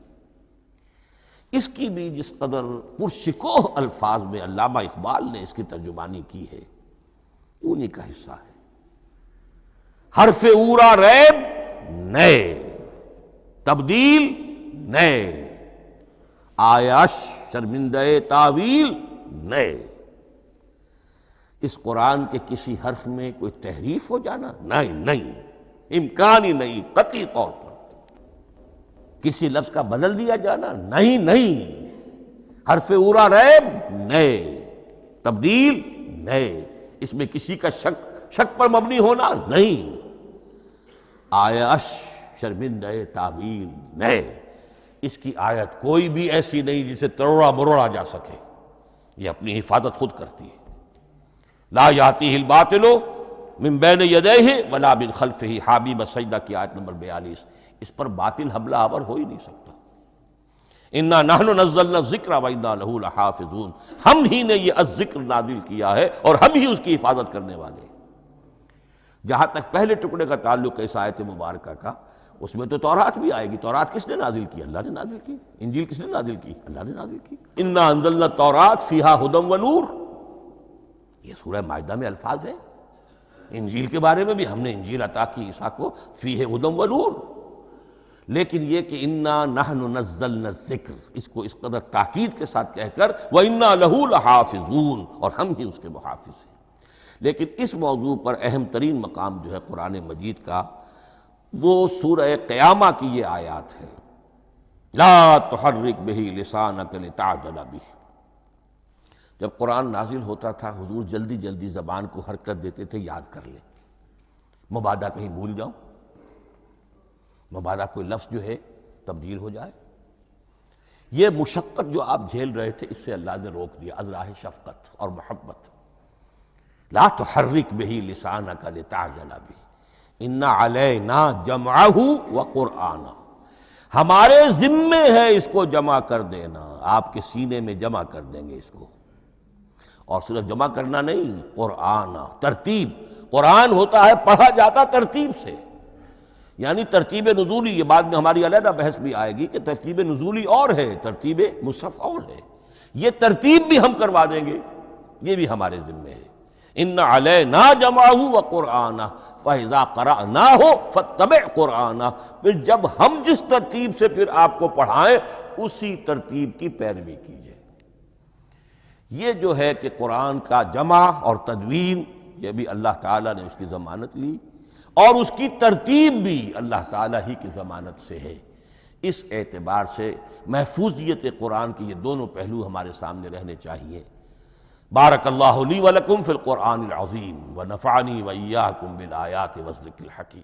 Speaker 1: اس کی بھی جس قدر پرشکوہ الفاظ میں علامہ اقبال نے اس کی ترجمانی کی ہے، انہی کا حصہ ہے. حرف اورا ریب نئے، تبدیل نئے، آیش شرمندہ تعویل نئے. اس قرآن کے کسی حرف میں کوئی تحریف ہو جانا نہیں، امکان ہی نہیں. قطعی طور پر کسی لفظ کا بدل دیا جانا نہیں. حرف اورا ریب نئے، تبدیل نئے، اس میں کسی کا شک پر مبنی ہونا نہیں. آیش شرمندہ تعویل نئے. اس کی آیت کوئی بھی ایسی نہیں جسے تروڑا مروڑا جا سکے. یہ اپنی حفاظت خود کرتی ہے. لا یاتیہ الباطل من بین یدیہ ولا من خلفہ، حامیم السجدہ کی آیت نمبر 42. اس پر باطل حملہ آور ہو ہی نہیں سکتا. انا نحن نزلنا الذکر وانا لہ لحافظون، ہم ہی نے یہ الذکر نازل کیا ہے اور ہم ہی اس کی حفاظت کرنے والے. جہاں تک پہلے ٹکڑے کا تعلق ہے اس آیت مبارکہ کا، اس میں تو تورات بھی آئے گی. تورات کس نے نازل کی؟ اللہ نے نازل کی. انجیل کس نے نازل کی؟ اللہ نے نازل کی. انا انزلنا التوراۃ فیہا ھدی ونور. یہ سورہ مائدہ میں الفاظ ہیں۔ انجیل کے بارے میں بھی ہم نے انجیل عطا کی عیسیٰ کو، فیہ ھدی و نور، لیکن یہ کہ انا نحن نزلنا الذکر، اس کو اس قدر تاکید کے ساتھ کہہ کر وَإِنَّا لَهُ لَحَافِظُونَ، اور ہم ہی اس کے محافظ ہیں۔ لیکن اس موضوع پر اہم ترین مقام جو ہے قرآن مجید کا، وہ سورہ قیامہ کی یہ آیات ہے، لا تحرک بہ لسانک لتعجل بہ۔ جب قرآن نازل ہوتا تھا حضور جلدی جلدی زبان کو حرکت دیتے تھے، یاد کر لیں، مبادا کہیں بھول جاؤ، مبادا کوئی لفظ جو ہے تبدیل ہو جائے۔ یہ مشقت جو آپ جھیل رہے تھے، اس سے اللہ نے روک دیا از راہ شفقت اور محبت۔ لا تحرک بہ لسانک لتعجل بہ ان علینا جمعہ وقرآنہ، ہمارے ذمے ہے اس کو جمع کر دینا، آپ کے سینے میں جمع کر دیں گے اس کو۔ اور صرف جمع کرنا نہیں، قرآن، ترتیب۔ قرآن ہوتا ہے پڑھا جاتا ترتیب سے، یعنی ترتیب نزولی۔ یہ بعد میں ہماری علیحدہ بحث بھی آئے گی کہ ترتیب نزولی اور ہے، ترتیب مصحف اور ہے۔ یہ ترتیب بھی ہم کروا دیں گے، یہ بھی ہمارے ذمے ہے۔ ان علینا جمعہ وقرآنہ فاذا قرأناہ فاتبع قرآنہ، پھر جب ہم جس ترتیب سے پھر آپ کو پڑھائیں اسی ترتیب کی پیروی کیجیے۔ یہ جو ہے کہ قرآن کا جمع اور تدوین، یہ بھی اللہ تعالیٰ نے اس کی ضمانت لی، اور اس کی ترتیب بھی اللہ تعالیٰ ہی کی ضمانت سے ہے۔ اس اعتبار سے محفوظیت قرآن کے یہ دونوں پہلو ہمارے سامنے رہنے چاہیے۔ بارک اللہ لی ولکم فی القرآن العظیم ونفعنی وإیاکم بالآیات والذکر الحکیم۔